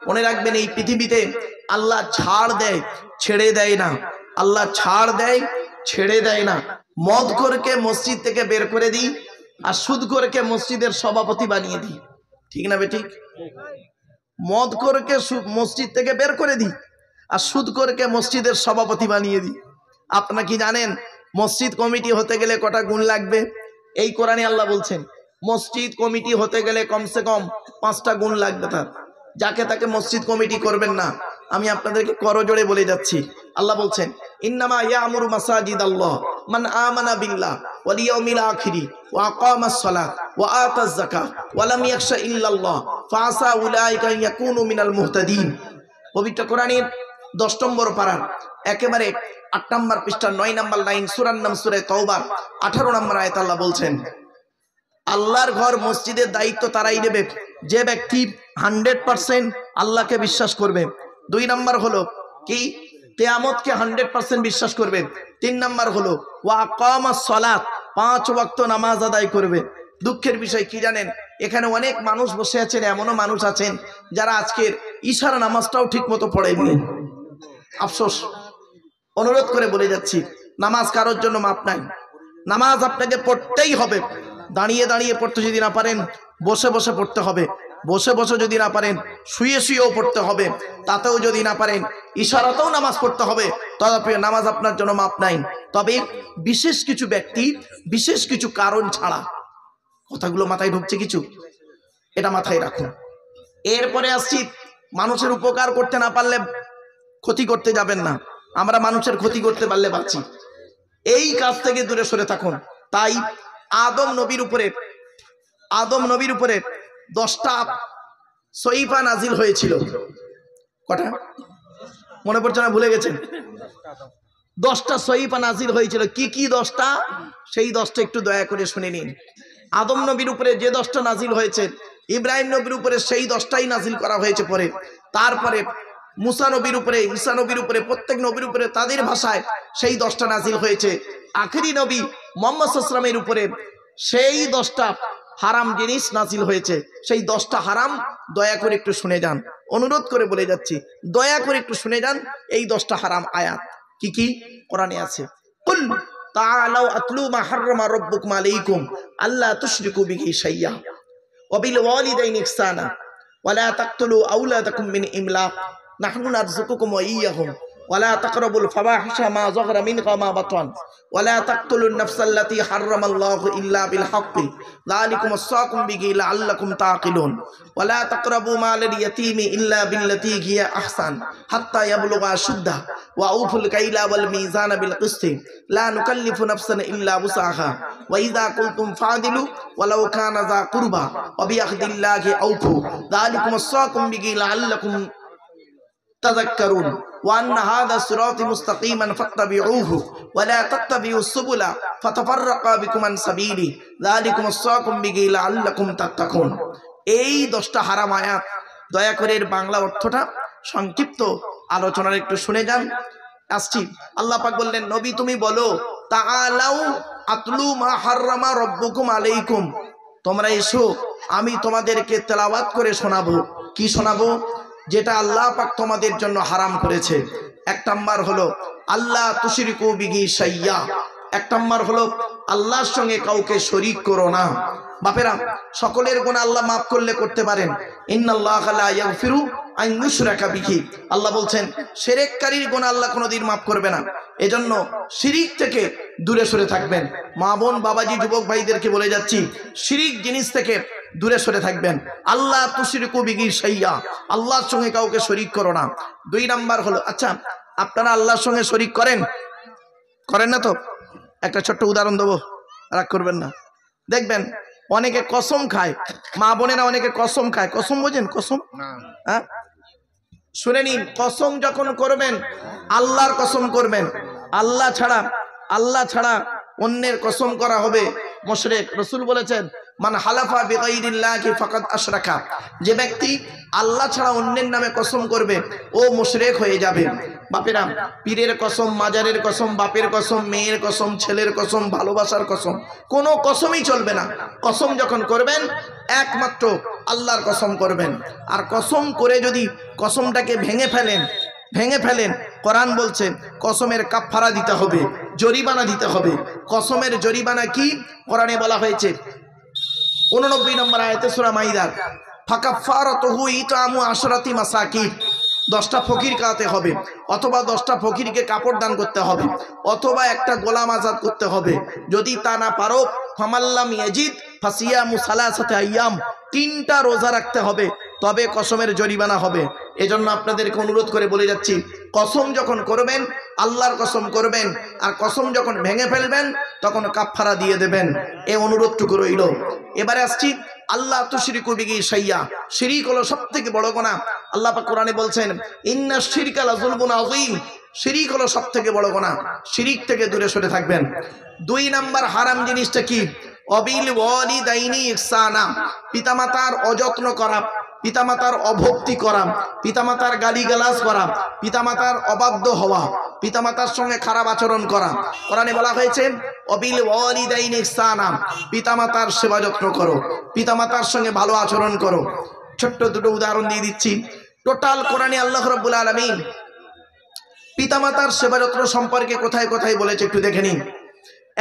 মনে রাখবেন এই পৃথিবীতে আল্লাহ ছাড় দেয় ছেড়ে দেয় না, আল্লাহ ছাড় দেয় ছেড়ে দেয় না। মদখোরকে মসজিদ থেকে বের করে দিই আর সুদখোরকে মসজিদের সভাপতি বানিয়ে দিই, ঠিক না বেঠিক? মদখোরকে মসজিদ থেকে বের করে দিই আর সুদখোরকে মসজিদের সভাপতি বানিয়ে দিই। আপনারা কি জানেন মসজিদ কমিটি হতে গেলে কটা গুণ লাগবে? এই কোরআনে আল্লাহ বলছেন মসজিদ কমিটি হতে গেলে কমসে কম 5টা গুণ লাগবে তার। যাকে তাকে মসজিদ কমিটি করবেন না, আমি আপনাদেরকে করজোড়ে বলে যাচ্ছি। আল্লাহ বলছেন ইন্নামা ইয়ামুরু মাসাজিদাল্লাহ মান আমানা বিল্লাহ ওয়াল ইয়াউমিল আখিরি ওয়া আকামাস সালাত ওয়া আতাজ যাকাত ওয়া লাম ইয়াখশা ইল্লাল্লাহ ফাআসা উলাইকা ইয়াকুনু মিনাল মুহতাদিন। পবিত্র কোরআনের 10 নম্বর পারার একেবারে 8 নম্বর পৃষ্ঠা 9 নম্বর লাইন, সূরার নাম সূরা তাওবা 18 নম্বর আয়াত আল্লাহ বলছেন আল্লাহর ঘর মসজিদের দায়িত্ব তারাই নেবে যে ব্যক্তি 100% আল্লাহকে বিশ্বাস করবে। 2 নম্বর হলো কি কিয়ামতকে 100% বিশ্বাস করবে। 3 নম্বর হলো ওয়া আকামাস সালাত 5 ওয়াক্ত নামাজ আদায় করবে। দুঃখের বিষয় কি জানেন, এখানে অনেক মানুষ বসে আছেন, এমনও মানুষ আছেন যারা আজকের ইশার নামাজটাও ঠিক মতো পড়েননি। আফসোস, অনুরোধ করে বলে যাচ্ছি নামাজ কারোর জন্য মাপ নাই। নামাজ আপনাকে পড়তেই হবে। দাঁড়িয়ে দাঁড়িয়ে পড়তে যদি না পারেন বসে বসে পড়তে হবে, বসে বসে যদি না পারেন শুয়ে শুয়েও পড়তে হবে, তাতেও যদি না পারেন ইশারাতেও নামাজ পড়তে হবে। তথাপি নামাজ আপনার জন্য মাপ নাই। তবে বিশেষ কিছু ব্যক্তি বিশেষ কিছু কারণ ছাড়া, কথাগুলো মাথায় ঢুকছে কিছু, এটা মাথায় রাখুন। এরপরে আসছি মানুষের উপকার করতে না পারলে ক্ষতি করতে যাবেন না। আমরা মানুষের ক্ষতি করতে পারলে বাঁচি, এই কাজ থেকে দূরে সরে থাকুন। তাই আদম নবীর উপরে 10টা সহিফা নাজিল হয়েছিল। কটা মনে পড়ছে না, ভুলে গেছেন? 10টা সহিফা নাজিল হয়েছিল। কি কি 10টা, সেই 10টা একটু দয়া করে শুনে নিন। আদম নবীর উপরে যে 10টা নাজিল হয়েছে, ইব্রাহিম নবীর উপরে সেই 10টাই নাজিল করা হয়েছে পরে। তারপরে মুসা নবীর উপরে, ঈসা নবীর উপরে, প্রত্যেক নবীর উপরে তাদের ভাষায় সেই 10টা নাজিল হয়েছে। আখেরি নবী মুহাম্মদ সাল্লাল্লাহু আলাইহি ওয়াসাল্লামের উপরে সেই 10টা হারাম জিনিস নাজিল হয়েছে। সেই 10টা হারাম দয়া করে একটু শুনে যান, অনুরোধ করে বলে যাচ্ছি, দয়া করে একটু শুনে যান। এই 10টা হারাম আয়াত কি কি কোরআনে আছে। কুল তাআলাউ আতলু মা হাররামা রাব্বুকুম আলাইকুম আল্লা তুশরিকু বিহি শাইয়্যা ওয়া বিল ওয়ালিদাইনি ইহসানা ওয়া লা তাকতুলু আওলাদাকুম মিন ইমলাক নাহনু নারযুকুকুম ওয়া ইয়্যাহুম ওয়া লা তাকরাবুল ফাওয়াহিশা মা যাহারা মিনহা মা বাতান ওয়া লা তাকতুলুন নাফসাল্লাতী হাররামাল্লাহু ইল্লা বিল হাক্কি যালিকুম ওয়াসাকুম বিহি লাআল্লাকুম তাআকিলুন ওয়া লা তাকরাবু মালাল ইয়াতীমি ইল্লা বিল্লাতী হিয়া আহসান হাত্তা ইয়াবলুগা আশুদ্দা ওয়া আউফুল কাইলা ওয়াল মিজানা বিল কিসতি লা নুকাল্লিফু নাফসান ইল্লা উসাহা ওয়া ইযা কুলতুম ফাদিলু ওয়ালাউ কানা যা কুরবা ওয়া বিআহদিল্লাহি আউফু যালিকুম ওয়াসাকুম বিহি লাআল্লাকুম تذكرون وأن هذا صراطي مستقيما فاتبعوه ولا تتبعوا السبل فتفرق بكم عن سبيله ذلكم وصاكم به لعلكم تتقون। এই 10টা হারাম আয়াত দয়া করে এর বাংলা অর্থটা সংক্ষিপ্ত আলোচনার একটু শুনে যান। আসছি, আল্লাহ পাক বললেন নবী তুমি বলো তাআলাউ আতলু মা হাররামা রাব্বুকুম আলাইকুম, তোমরা এসো আমি তোমাদেরকে তেলাওয়াত করে শোনাবো। কি শোনাবো? যেটা আল্লাহ পাক তোমাদের জন্য হারাম করেছে। 1 নাম্বার হলো আল্লাহ তুশরিকু বিহি শাইয়্যা। 1 নাম্বার হলো আল্লাহর সঙ্গে কাউকে শরীক করো না। বাপেরা, সকলের গুনাহ আল্লাহ মাফ করলে করতে পারেন। ইন্নাল্লাহা লা ইয়াগফিরু আন ইউশরাকা বিহি, আল্লাহ বলছেন শিরককারীর গুনাহ আল্লাহ কোনোদিন মাফ করবে না। এজন্য শিরিক থেকে দূরে সরে থাকবেন। মা বোন বাবাজি যুবক ভাইদেরকে বলে যাচ্ছি, শিরিক জিনিস থেকে দূরে সরে থাকবেন। আল্লাহ তুশরিকু বিহি শাইয়্যা, আল্লাহর সঙ্গে কাউকে শরীক করো না। 2 নাম্বার হলো, আচ্ছা আপনারা আল্লাহর সঙ্গে শরীক করেন না তো? একটা ছোট্ট উদাহরণ দেবো, রাগ করবেন না। দেখবেন অনেকে কসম খায়, মা বোনেরা অনেকে কসম খায়। কসম বোঝেন? কসম, হ্যাঁ শুনে নিন, কসম যখন করবেন আল্লাহর কসম করবেন। আল্লাহ ছাড়া অন্যের কসম করা হবে মুশরিক। রাসূল বলেছেন মান হালাফা বিগাইরিল্লাহি ফাকাদ আশরাকা, যে ব্যক্তি আল্লাহ ছাড়া অন্যের নামে কসম করবে ও মুশরিক হয়ে যাবে। বাপেরা, পীরের কসম, মাজারের কসম, বাপের কসম, মেয়ের কসম, ছেলের কসম, ভালোবাসার কসম, কোনো কসমই চলবে না। কসম যখন করবেন একমাত্র আল্লাহর কসম করবেন। আর কসম করে যদি কসমটাকে ভেঙে ফেলেন, কোরআন বলছে কসমের কাফারা দিতে হবে, জরিমানা দিতে হবে। কসমের জরিমানা কি কোরআনে বলা হয়েছে 89 নম্বর আয়াতে সূরা মাইদার, ফাকাফারাতুহু ইতআমু আশরাতি মাসাকিন, 10টা ফকির খাওয়াতে হবে, অথবা 10টা ফকিরকে কাপড় দান করতে হবে, অথবা একটা গোলাম আজাদ করতে হবে। যদি তা না পারো ফামাল্লাম ইয়াজিদ ফাসিয়ামু সালাসাতি আইয়াম, 3টা রোজা রাখতে হবে, তবে কসমের জরিমানা হবে। এজন্য আপনাদেরকে অনুরোধ করে বলে যাচ্ছি, কসম যখন করবেন আল্লাহর কসম করবেন, আর কসম যখন ভেঙে ফেলবেন তখন কাফারা দিয়ে দেবেন। এই অনুরোধটুকু রইল। এবারে আসছি আল্লাহ তুশরিকু বিহি শাইয়া, শিরিক হলো সবথেকে বড় গুনাহ। আল্লাহ পাক কোরআনে বলছেন ইন্নাশ শিরকা লাযুলমুন আযীম, শিরিক হলো সবথেকে বড় গুনাহ। শিরিক থেকে দূরে সরে থাকবেন। 2 নাম্বার হারাম জিনিসটা কি? অবিল ওয়ালিদাইনি ইহসানা, পিতামাতার অযত্ন করা, পিতামাতার অভক্তি করা, পিতামাতার গালিগালাজ করা, পিতামাতার অবাধ্য হওয়া, পিতামাতার সঙ্গে খারাপ আচরণ করা। কোরআনে বলা হয়েছে অবিল ওয়ালিদাইনি ইহসানা, পিতামাতার সেবা যত্ন করো, পিতামাতার সঙ্গে ভালো আচরণ করো। ছোট্ট দুটো উদাহরণ দিয়ে দিচ্ছি। টোটাল কোরআনে আল্লাহ রাব্বুল আলামিন পিতামাতার সেবা যত্ন সম্পর্কে কোথায় কোথায় বলেছে একটু দেখে নিন।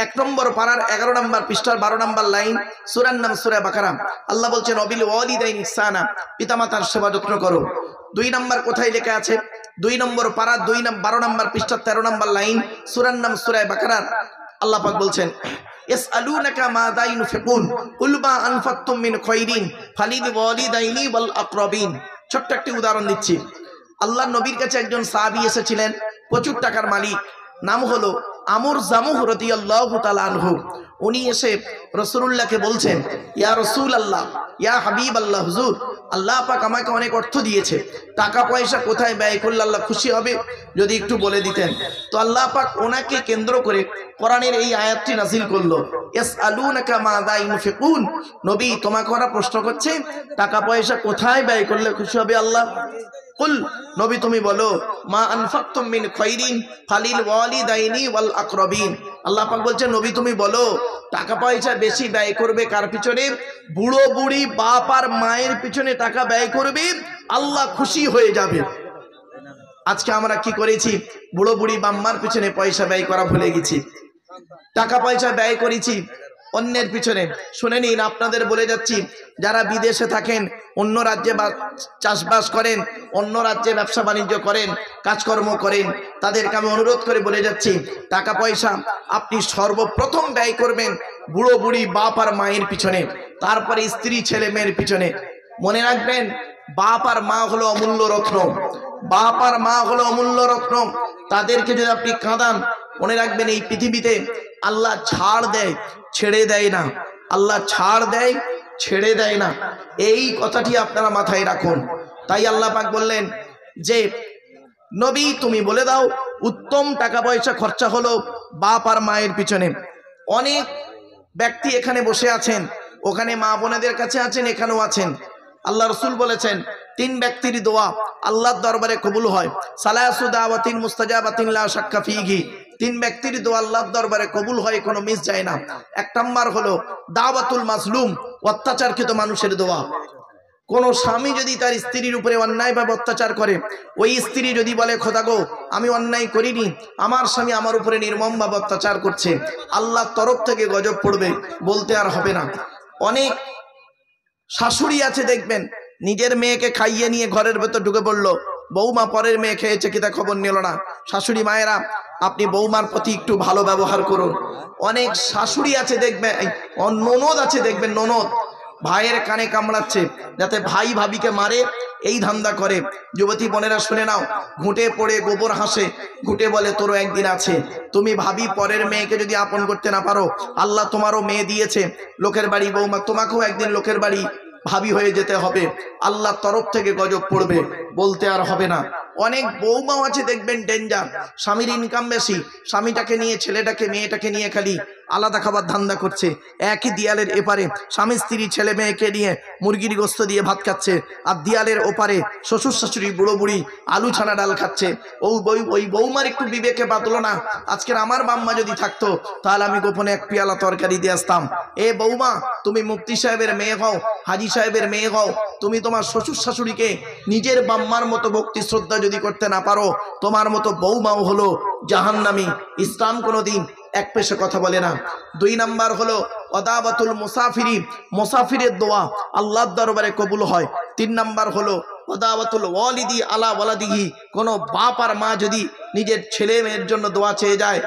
1 নম্বর পারার 11 নম্বর পৃষ্ঠার 12 নম্বর লাইন, সূরার নাম সূরা বাকারা। আল্লাহ বলছেন অবিল ওয়ালিদাইনি ইহসানা, পিতামাতার সেবা যত্ন করো। 2 নম্বর কোথায় লেখা আছে? 2 নম্বর পারা 12 নম্বর পৃষ্ঠার 13 নম্বর লাইন, সূরার নাম সূরা বাকারা। আল্লাহ পাক বলছেন ইয়াসআলুনাকা মাযা ইউনফিকুন কুল মা আনফাকতুম মিন খায়রিন ফালিল ওয়ালিদাইনি ওয়াল আকরাবিন। ছোট্ট একটি উদাহরণ দিচ্ছি। আল্লাহর নবীর কাছে একজন সাহাবী এসেছিলেন, প্রচুর টাকার মালিক, নাম হলো আমর জামুহ রাদিয়াল্লাহু তাআলা আনহু। উনি এসে রাসূলুল্লাহকে বলছেন ইয়া রাসূলুল্লাহ, ইয়া হাবিবাল্লাহ, হুজুর আল্লাহ পাক আমাকে অনেক অর্থ দিয়েছে, টাকা পয়সা কোথায় ব্যয় করলে আল্লাহ খুশি হবে যদি একটু বলে দিতেন। তো আল্লাহ পাক ওনাকে কেন্দ্র করে কোরআনের এই আয়াতটি নাযিল করলো, ইয়াসআলুনাকা মাযা ইউনফিকুন, নবী তোমাকে ওরা প্রশ্ন করছে টাকা পয়সা কোথায় ব্যয় করলে খুশি হবে আল্লাহ। কুল, নবী তুমি বলো, মা আনফাকতুম মিন খায়রিন ফালিল ওয়ালিদাইনি ওয়াল আকরাবিন। আল্লাহ পাক বলছেন নবী তুমি বলো টাকা পয়সা বেশি ব্যয় করবে কার পিছনে? বুড়ো বুড়ি বাপ আর মায়ের পিছনে টাকা ব্যয় করবে, আল্লাহ খুশি হয়ে যাবে। আজকে আমরা কি করেছি? বুড়ো বুড়ি বাম্মার পিছনে পয়সা ব্যয় করা ভুলে গেছি, টাকা পয়সা ব্যয় করেছি অন্যের পিছনে। শুনে নিন, আপনাদের বলে যাচ্ছি, যারা বিদেশে থাকেন, অন্য রাজ্যে চাষবাস করেন, অন্য রাজ্যে ব্যবসা বাণিজ্য করেন, কাজকর্ম করেন, তাদেরকে আমি অনুরোধ করে বলে যাচ্ছি, টাকা পয়সা আপনি সর্বপ্রথম ব্যয় করবেন বুড়ো বুড়ি বাপ আর মায়ের পিছনে, তারপরে স্ত্রী ছেলে মেয়ের পিছনে। মনে রাখবেন, বাপ আর মা হলো অমূল্য রত্ন, বাপ আর মা হলো অমূল্য রত্ন। তাদেরকে যদি আপনি কাঁদান, মনে রাখবেন এই পৃথিবীতে আল্লাহ ছাড় দেয়, ছেড়ে দেয় না। আল্লাহ ছাড় দেয়, ছেড়ে দেয় না, এই কথাটি আপনারা মাথায় রাখুন। তাই আল্লাহ পাক বললেন যে নবী তুমি বলে দাও উত্তম টাকা পয়সা খরচা হলো বাপ আর মায়ের পিছনে। অনেক ব্যক্তি এখানে বসে আছেন, ওখানে মা বোনেদের কাছে আছেন, এখানেও আছেন। আল্লাহ রাসূল বলেছেন 3 ব্যক্তির দোয়া আল্লাহর দরবারে কবুল হয়। সালাসু দাওয়াতিন মুস্তাজাবাতিন লা শাক্কা ফিহি, 3 ব্যক্তির দোয়া আল্লাহর দরবারে কবুল হয়, কোনো মিস যায় না। 1 নাম্বার হলো দাওয়াতুল মাজলুম, অত্যাচারকৃত মানুষের দোয়া। কোন স্বামী যদি তার স্ত্রীর উপরে অন্যায়ভাবে অত্যাচার করে, ওই স্ত্রী যদি বলে খোদা গো আমি অন্যায় করিনি, আমার স্বামী আমার উপরে নির্মমভাবে অত্যাচার করছে, আল্লাহর তরফ থেকে গজব পড়বে, বলতে আর হবে না। অনেক শাশুড়ি আছে দেখবেন, নিজের মেয়েকে খাইয়ে নিয়ে ঘরের ভেতর ঢুকে পড়লো, বৌমা পরের মেয়ে খেয়েছে কিনা খবর নিল না। শাশুড়ি মায়েরা আপনি বৌমার প্রতি একটু ভালো ব্যবহার করুন। অনেক শাশুড়ি আছে দেখবেন, ননদ আছে দেখবেন, ননদ ভাইয়ের কানে কামড়াচ্ছে যাতে ভাই ভাবিকে মারে, এই ধান্দা করে। যুবতী বোনেরা শুনে নাও, ঘুঁটে পড়ে গোবর হাসে, ঘুঁটে বলে তোরও একদিন আছে। তুমি ভাবি পরের মেয়েকে যদি আপন করতে না পারো, আল্লাহ তোমারও মেয়ে দিয়েছে, লোকের বাড়ি বৌমা, তোমাকেও একদিন লোকের বাড়ি ভাবি হয়ে যেতে হবে, আল্লাহর তরফ থেকে গজব পড়বে, বলতে আর হবে না। অনেক বৌমাও আছে দেখবেন ডেঞ্জার, স্বামীর ইনকাম বেশি, স্বামীটাকে নিয়ে ছেলেটাকে মেয়েটাকে নিয়ে খালি আলাদা খাবার ধান্দা করছে। একই দেয়ালের এপারে স্বামী স্ত্রী ছেলে মেয়েকে নিয়ে মুরগির গোস্ত দিয়ে ভাত খাচ্ছে, আর দেয়ালের ওপারে শ্বশুর শাশুড়ি বুড়ো বুড়ি আলু ছানা ডাল খাচ্ছে। ওই বৌমার একটু বিবেকে বাঁধলো না, আজকের আমার বাম্মা যদি থাকতো তাহলে আমি গোপনে এক পেয়ালা তরকারি দিয়ে আসতাম। এ বৌমা, তুমি মুফতি সাহেবের মেয়ে হও, হাজি সাহেবের মেয়ে হও, তুমি তোমার শ্বশুর শাশুড়িকে নিজের বাম্মার মতো ভক্তি শ্রদ্ধা যদি করতে না পারো, তোমার মতো বৌমাও হলো জাহান্নামী। ইসলাম কোনোদিন এক পেশে কথা বলে না। 2 নাম্বার হলো ওয়াদাবাতুল মুসাফিরি, মুসাফিরের দোয়া আল্লাহর দরবারে কবুল হয়। 3 নাম্বার হলো ওয়াদাবাতুল ওয়ালিদি আলা ওয়ালাদিহি, কোনো বাপ আর মা যদি নিজের ছেলে মেয়ের জন্য দোয়া চেয়ে যায়,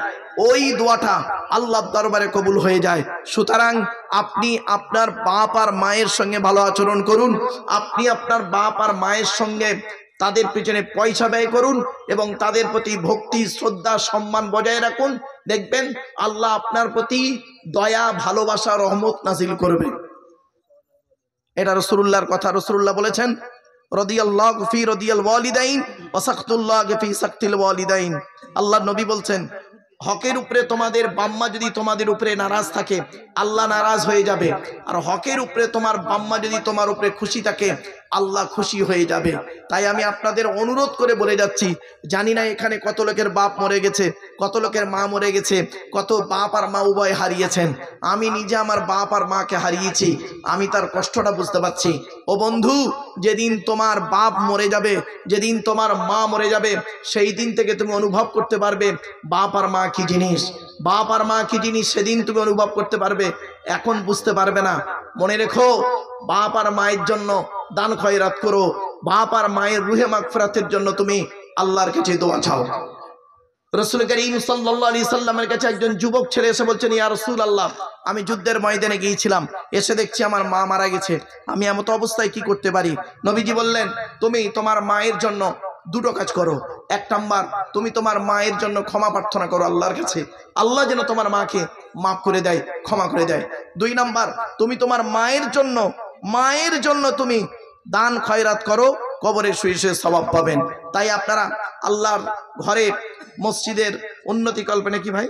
ওই দোয়াটা আল্লাহর দরবারে কবুল হয়ে যায়। সুতরাং আপনি আপনার বাপ আর মায়ের সঙ্গে ভালো আচরণ করুন, আপনি আপনার বাপ আর মায়ের সঙ্গে তাদের পিছনে পয়সা ব্যয় করুন এবং তাদের প্রতি ভক্তি শ্রদ্ধা সম্মান বজায় রাখুন। দেখবেন আল্লাহ আপনার প্রতি দয়া ভালোবাসা রহমত নাজিল করবে। এটা রাসূলুল্লাহর কথা। রাসূলুল্লাহ বলেছেন, রাদিয়াল্লাহু ফি রাদিয়াল ওয়ালিদাইন ওয়া সাকতুল্লাহি ফি সাকতিল ওয়ালিদাইন। আল্লাহ নবী বলছেন, হকের উপরে তোমাদের বাম্মা যদি তোমাদের উপরে নারাজ থাকে, আল্লাহ নারাজ হয়ে যাবে, আর হকের উপরে তোমার বাম্মা যদি তোমার উপরে খুশি থাকে, আল্লাহ খুশি হয়ে যাবে। তাই আমি আপনাদের অনুরোধ করে বলে যাচ্ছি, জানি না এখানে কত লোকের বাপ মরে গেছে, কত লোকের মা মরে গেছে, কত বাপ আর মা উভয় হারিয়েছেন। আমি নিজে আমার বাপ আর মাকে হারিয়েছি, আমি তার কষ্টটা বুঝতে পারছি। ও বন্ধু, যেদিন তোমার বাপ মরে যাবে, যেদিন তোমার মা মরে যাবে, সেই দিন থেকে তুমি অনুভব করতে পারবে বাপ আর মা কি জিনিস, বাপ আর মা কি জিনিস, সেদিন তুমি অনুভব করতে পারবে, এখন বুঝতে পারবে না। মনে রেখো, বাপ আর মায়ের জন্য দান খয়রাত করো, বাপ আর মায়ের রুহে মাগফিরাতের জন্য তুমি আল্লাহর কাছে দোয়া চাও। রাসূল করিম সাল্লাল্লাহু আলাইহি সাল্লামের কাছে একজন যুবক ছেলে এসে বলছেন, ইয়া রাসূলুল্লাহ, আমি যুদ্ধের ময়দানে গিয়েছিলাম, এসে দেখছি আমার মা মারা গেছে, আমি এমত অবস্থায় কি করতে পারি? নবীজি বললেন, তুমি তোমার মায়ের জন্য 2টো কাজ করো। 1 নাম্বার, তুমি তোমার মায়ের জন্য ক্ষমা প্রার্থনা করো আল্লাহর কাছে, আল্লাহ যেন তোমার মাকে মাফ করে দেয়, ক্ষমা করে দেয়। 2 নাম্বার, তুমি তোমার মায়ের জন্য তুমি দান খয়রাত করো, কবরে শুয়ে শুয়ে সওয়াব পাবেন। তাই আপনারা আল্লাহর ঘরে মসজিদের উন্নতি কল্পে, নাকি ভাই,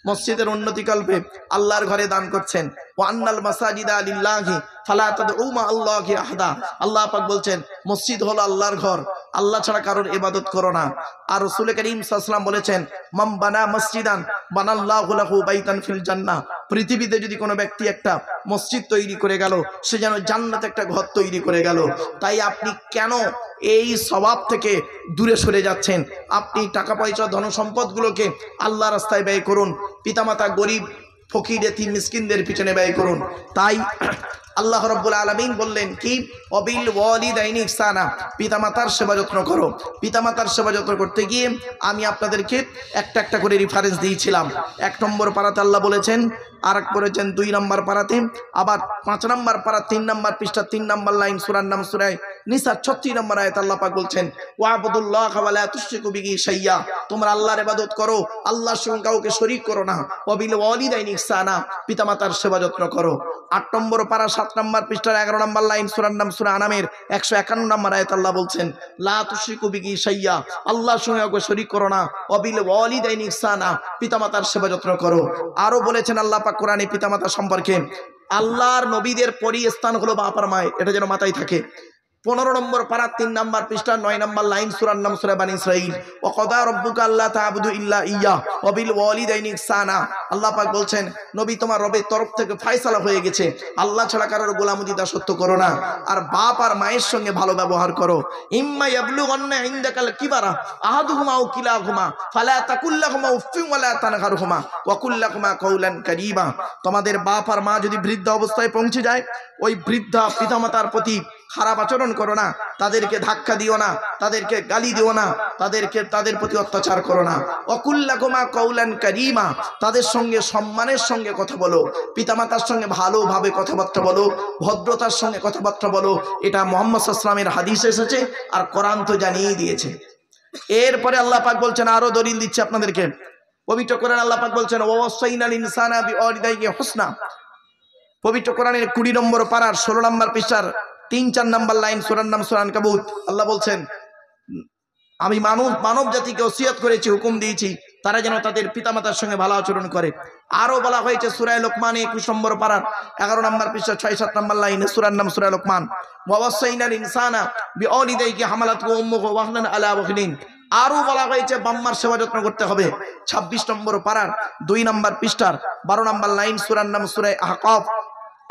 মসজিদের উন্নতি কল্পে আল্লাহর ঘরে দান করছেন। ওয়ান্নাল মাসাজিদা লিল্লাহি ফালা তাদউ মা আল্লাহি আহাদা। আল্লাহ পাক বলছেন, মসজিদ হলো আল্লাহর ঘর, আল্লাহ ছাড়া কারোর ইবাদত করো না। আর রাসূল করিম সাল্লাল্লাহু আলাইহি ওয়াসাল্লাম বলেছেন, মান বানা মসজিদান বানাল্লাহু লাহু বাইতান ফিল জান্নাহ। পৃথিবীতে যদি কোনো ব্যক্তি একটা মসজিদ তৈরি করে গেল, সে যেন জান্নাতে একটা ঘর তৈরি করে গেল। তাই আপনি কেন এই সওয়াব থেকে দূরে সরে যাচ্ছেন? আপনি টাকা পয়সা ধন সম্পদগুলোকে আল্লাহ রাস্তায় ব্যয় করুন, পিতামাতা গরিব ফকির এতিম মিসকিনদের পিছনে ব্যয় করুন। তাই আল্লাহ রাব্বুল আলামিন বললেন কি, অবিল ওয়ালিদাইনি ইহসানা, পিতামাতার সেবা যত্ন করো। পিতামাতার সেবা যত্ন করতে গিয়ে আমি আপনাদেরকে একটা একটা করে রেফারেন্স দিয়েছিলাম। 1 নম্বর পারাতে আল্লাহ বলেছেন, আর এক করেছেন 2 নম্বর পারাতে, আবার 5 নম্বর পারা 3 নম্বর পৃষ্ঠা 3 নম্বর লাইন, সূরার নাম সূরা নিসা 36 নম্বর আয়াত আল্লাহ পাক বলছেন, ওয়াবুদুল্লাহ ওয়া লা তুশরিকু বিহি শাইয়্যা, তোমরা আল্লাহর ইবাদত করো, আল্লাহর সঙ্গে কাউকে শরীক করো না। ওয়াবিল ওয়ালিদাইনি ইহসানা, পিতামাতার সেবা যত্ন করো। 8 নম্বর পারা 7 নম্বর পৃষ্ঠার 11 নম্বর লাইন, সূরার নাম সূরা আনামের 151 নম্বর আয়াত আল্লাহ বলছেন, লা তুশরিকু বিহি শাইয়্যা, আল্লাহর সঙ্গে কাউকে শরীক করো না। ওয়াবিল ওয়ালিদাইনি ইহসানা, পিতামাতার সেবা যত্ন করো। আরো বলেছেন আল্লাহ পাক কোরআনে পিতামাতা সম্পর্কে, আল্লাহর নবীদের পরই স্থান হলো বাপ আর মায়ের, এটা যেন মাথায় থাকে। 15 নম্বর পারা 3 নম্বর পৃষ্ঠা 9 নম্বর লাইন, সূরার নাম সূরা বানী ইসরাঈল, ওয়া ক্বাদা রাব্বুকা আল্লা তা'বুদু ইল্লা ইয়্যাহ ওয়া বিল ওয়ালিদাইনি ইহসানা। আল্লাহ পাক বলছেন, নবী তোমার রবের তরফ থেকে ফয়সালা হয়ে গেছে, আল্লাহ ছাড়া কারোর গোলামি দাসত্ব করো না, আর বাপ আর মায়ের সঙ্গে ভালো ব্যবহার করো। ইম্মা ইয়াবলুগান্না ইনদাকাল কিবারা আহাদুহুমা আও কিলাহুমা ফালা তাকুল লাহুমা উফফিন ওয়া লা তানহারহুমা ওয়া কুল লাহুমা কাওলান কারীমা। তোমাদের বাপ আর মা যদি বৃদ্ধ অবস্থায় পৌঁছে যায়, ওই বৃদ্ধা পিতামাতার প্রতি খারাপ আচরণ করো না, তাদেরকে ধাক্কা দিও না, তাদেরকে গালি দিও না, তাদের প্রতি অত্যাচার করো না। ওয়াকুল্লাকুমা কাওলান কারীমা, তাদের সঙ্গে সম্মানের সঙ্গে কথা বলো, পিতামাতার সঙ্গে ভালোভাবে কথাবার্তা বলো, ভদ্রতার সঙ্গে কথাবার্তা বলো। এটা মুহাম্মদ সাল্লাল্লাহু আলাইহি ওয়াসাল্লামের হাদিসে এসেছে, আর কোরআন তো জানিয়ে দিয়েছে। এরপরে আল্লাহ পাক বলছেন, আরো দলিল দিচ্ছে আপনাদেরকে। পবিত্র কোরআন আল্লাহ পাক বলছেন, ওয়াসাইনাল ইনসানা বিওয়ালিদাইহি হুসনা। পবিত্র কোরআনের 20 নম্বর পারার 16 নম্বর পৃষ্ঠার 3-4 নম্বর লাইন, সূরার নাম সূরা আনকাবুত, আল্লাহ বলছেন, আমি মানব জাতিকে ওসিয়ত করেছি, হুকুম দিয়েছি তারা যেন তাদের পিতামাতার সঙ্গে ভালো আচরণ করে। আরো বলা হয়েছে সূরা লোকমানে 21 নম্বর পারার 11 নম্বর পৃষ্ঠা 6-7 নম্বর লাইনে, সূরার নাম সূরা লোকমান। ওয়াসাইনাল ইনসানা বিওয়ালিদাইহি হামালাতহু উম্মুহু ওয়াহনান আলা ওয়াহনিন। আরো বলা হয়েছে বাম্মার সেবা যত্ন করতে হবে। 26 নম্বর পারার 2 নম্বর পৃষ্ঠার 12 নম্বর লাইন, সূরার নাম সূরা আহকাফ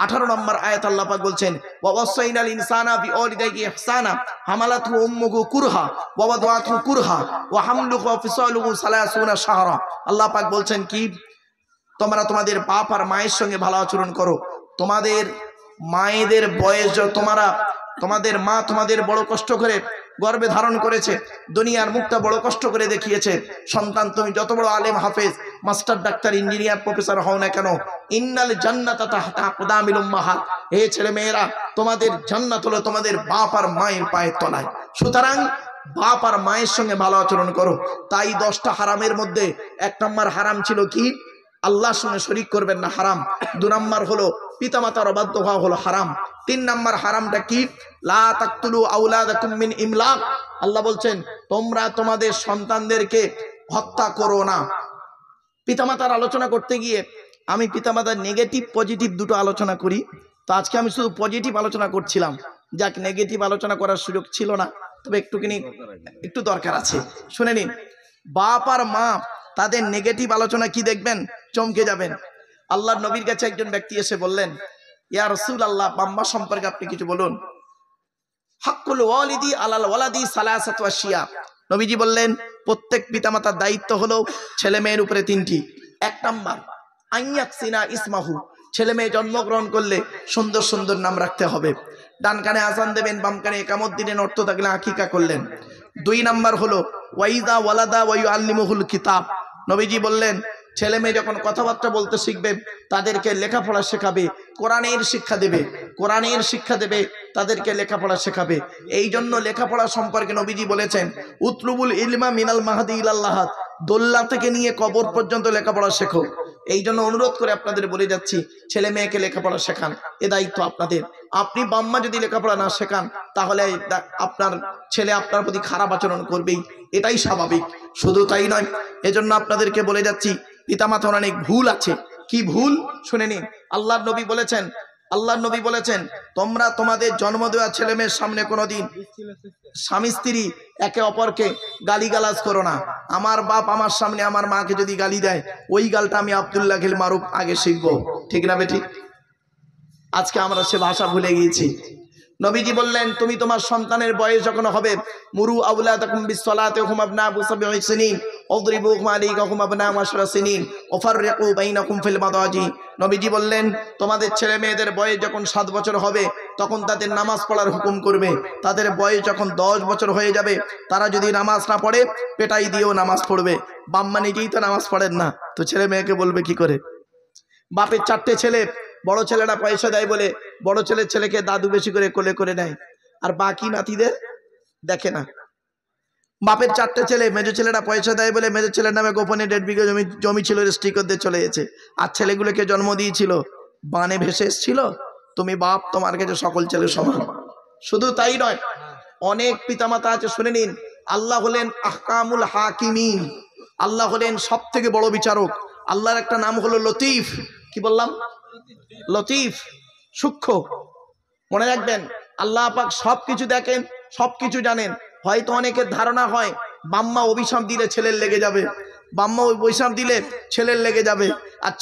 18 নম্বর আয়াত। আল্লাহ পাক বলছেন ওয়াসাইনাল ইনসানা বিওয়ালিদাইহি ইহসানা হামালাতহু উম্মুহু কুরহা ওয়া ওয়াদাআতহু কুরহা ওয়া হামলুহু ওয়া ফিসালুহু 30 শাহরা। আল্লাহ পাক বলছেন কি, তোমরা তোমাদের বাপ আর মায়ের সঙ্গে ভালো আচরণ করো। তোমাদের মায়েদের বয়স, তোমাদের মা তোমাদের বড় কষ্ট করে গর্ভে ধারণ করেছে, দুনিয়ার মুখটা বড় কষ্ট করে দেখিয়েছে। সন্তান তুমি যত বড় আলেম, হাফেজ, মাস্টার, ডাক্তার, ইঞ্জিনিয়ার, প্রফেসর হও না কেন, ইন্নাল জান্নাতা তাহতা আকদামিল উম্মাহাত, হে ছেলে মেয়েরা, তোমাদের জান্নাত হলো তোমাদের বাপ আর মায়ের পায়ের তলায়। সুতরাং বাপ আর মায়ের সঙ্গে ভালো আচরণ করো। তাই 10টা হারামের মধ্যে 1 নম্বর হারাম ছিল কি, আল্লাহর সঙ্গে শরীক করবেন না, হারাম। 2 নম্বর হলো পিতামাতার অবাধ্য হওয়া হলো হারাম। 3 নম্বর হারামটা কি, লা তাকতুলু আওলাদাকুম মিন ইমলাক। আল্লাহ বলছেন তোমরা তোমাদের সন্তানদেরকে হত্যা করো না। পিতামাতার আলোচনা করতে গিয়ে আমি পিতামাতার নেগেটিভ পজিটিভ দুটো আলোচনা করি, তো আজকে আমি শুধু পজিটিভ আলোচনা করছিলাম। যাক, নেগেটিভ আলোচনা করার সুযোগ ছিল না, তবে একটু দরকার আছে। শুনে নিন, বাপ আর মা তাদের নেগেটিভ আলোচনা কি দেখবেন, চমকে যাবেন। আল্লাহর নবীর কাছে একজন ব্যক্তি এসে বললেন, ইয়া রাসূলুল্লাহ, বাম্মা সম্পর্কে আপনি কিছু বলুন। হাক্কুল ওয়ালিদি আলাল ওয়ালাদি সালাসাতু আশিয়া। নবীজি বললেন প্রত্যেক পিতামাতার দায়িত্ব হলো ছেলে মেয়ের উপরে 3টি। 1 নাম্বার আইয়াকসিনা ইসমাহু, ছেলে মেয়ে জন্মগ্রহণ করলে সুন্দর সুন্দর নাম রাখতে হবে। ডান কানে আযান দেবেন, বাম কানে ইকামত দিলেন, অর্থ থাকলে আকিকা করলেন। 2 নাম্বার হলো ওয়াইদা ওয়ালাদা ওয়া ইউআল্লিমুহুল কিতাব। নবীজি বললেন ছেলে মেয়ে যখন কথাবার্তা বলতে শিখবে তাদেরকে লেখাপড়া শেখাবে, কোরআনের শিক্ষা দেবে, তাদেরকে লেখাপড়া শেখাবে। এই জন্য লেখাপড়া সম্পর্কে নবীজি বলেছেন উতলুবুল ইলমা মিনাল মাহদি ইলাল লাহাদ, দোল্লা থেকে নিয়ে কবর পর্যন্ত লেখাপড়া শেখো। এই জন্য অনুরোধ করে আপনাদের বলে যাচ্ছি, ছেলে মেয়েকে লেখাপড়া শেখান, এ দায়িত্ব আপনাদের। আপনি বাম্মা যদি লেখাপড়া না শেখান তাহলে আপনার ছেলে আপনার প্রতি খারাপ আচরণ করবেই, এটাই স্বাভাবিক। শুধু তাই নয়, এজন্য আপনাদেরকে বলে যাচ্ছি পিতামাতার অনেক ভুল আছে। কি ভুল শুনে নিন। আল্লাহর নবী বলেছেন তোমরা তোমাদের জন্ম দেওয়া ছেলে মেয়ের সামনে কোনোদিন স্বামী স্ত্রী একে অপরকে গালিগালাজ করো না। আমার বাপ আমার সামনে আমার মাকে যদি গালি দেয়, ওই গালটা আমি আব্দুল্লাহ খিল মারুফ আগে শিখবো, ঠিক না বেঠিক? আজকে আমরা সে ভাষা ভুলে গিয়েছি। নবীজি বললেন তুমি তোমার সন্তানের বয়স যখন হবে, মুরু আওলাদাকুম বিসসালাতি ওয়া হুম আবনাউ সাবঈ সিনিন ওয়াদরিবুহুম আলাইকা ওয়া হুম আবনাউ 10 সিনিন ওয়াফাররিকু বাইনাকুম ফিল মাদাজি। নবীজি বললেন তোমাদের ছেলে মেয়েদের বয়স যখন 7 বছর হবে তখন তাদের নামাজ পড়ার হুকুম করবে। তাদের বয়স যখন 10 বছর হয়ে যাবে তারা যদি নামাজ না পড়ে পেটাই দিয়েও নামাজ পড়বে। বাম্মা নিজেই তো নামাজ পড়েন না, তো ছেলে মেয়েকে বলবে কি করে? বাপের 4টে ছেলে, বড় ছেলেটা পয়সা দেয় বলে বড় ছেলেকে দাদু বেশি করে কোলে করে নেয়, আর বাকি নাতিদের দেখে না। বাপের 4টে ছেলে, মেজো ছেলেটা পয়সা দেয় বলে মেজো ছেলের নামে গোপনে 1.5 বিঘা জমি ছিল, স্টিকার দিয়ে চলে গেছে। আর ছেলেগুলোকে জন্ম দিয়েছিল বানে ভেসে এসেছিল। তুমি বাপ, তোমার কাছে সকল ছেলে সমান। শুধু তাই নয়, অনেক পিতামাতা আছে, শুনে নিন। আল্লাহ হলেন আহকামুল হাকিমিন, আল্লাহ হলেন সব থেকে বড় বিচারক। আল্লাহর একটা নাম হলো লতিফ। কি বললাম? লতিফ, সূক্ষ্ম। মনে রাখবেন আল্লাহ পাক সবকিছু দেখেন, সবকিছু জানেন। হয়তো অনেকের ধারণা হয় বাম্মা অভিশাপ দিলে ছেলের লেগে যাবে, বাম্মা অভিশাপ দিলে ছেলের লেগে যাবে। আর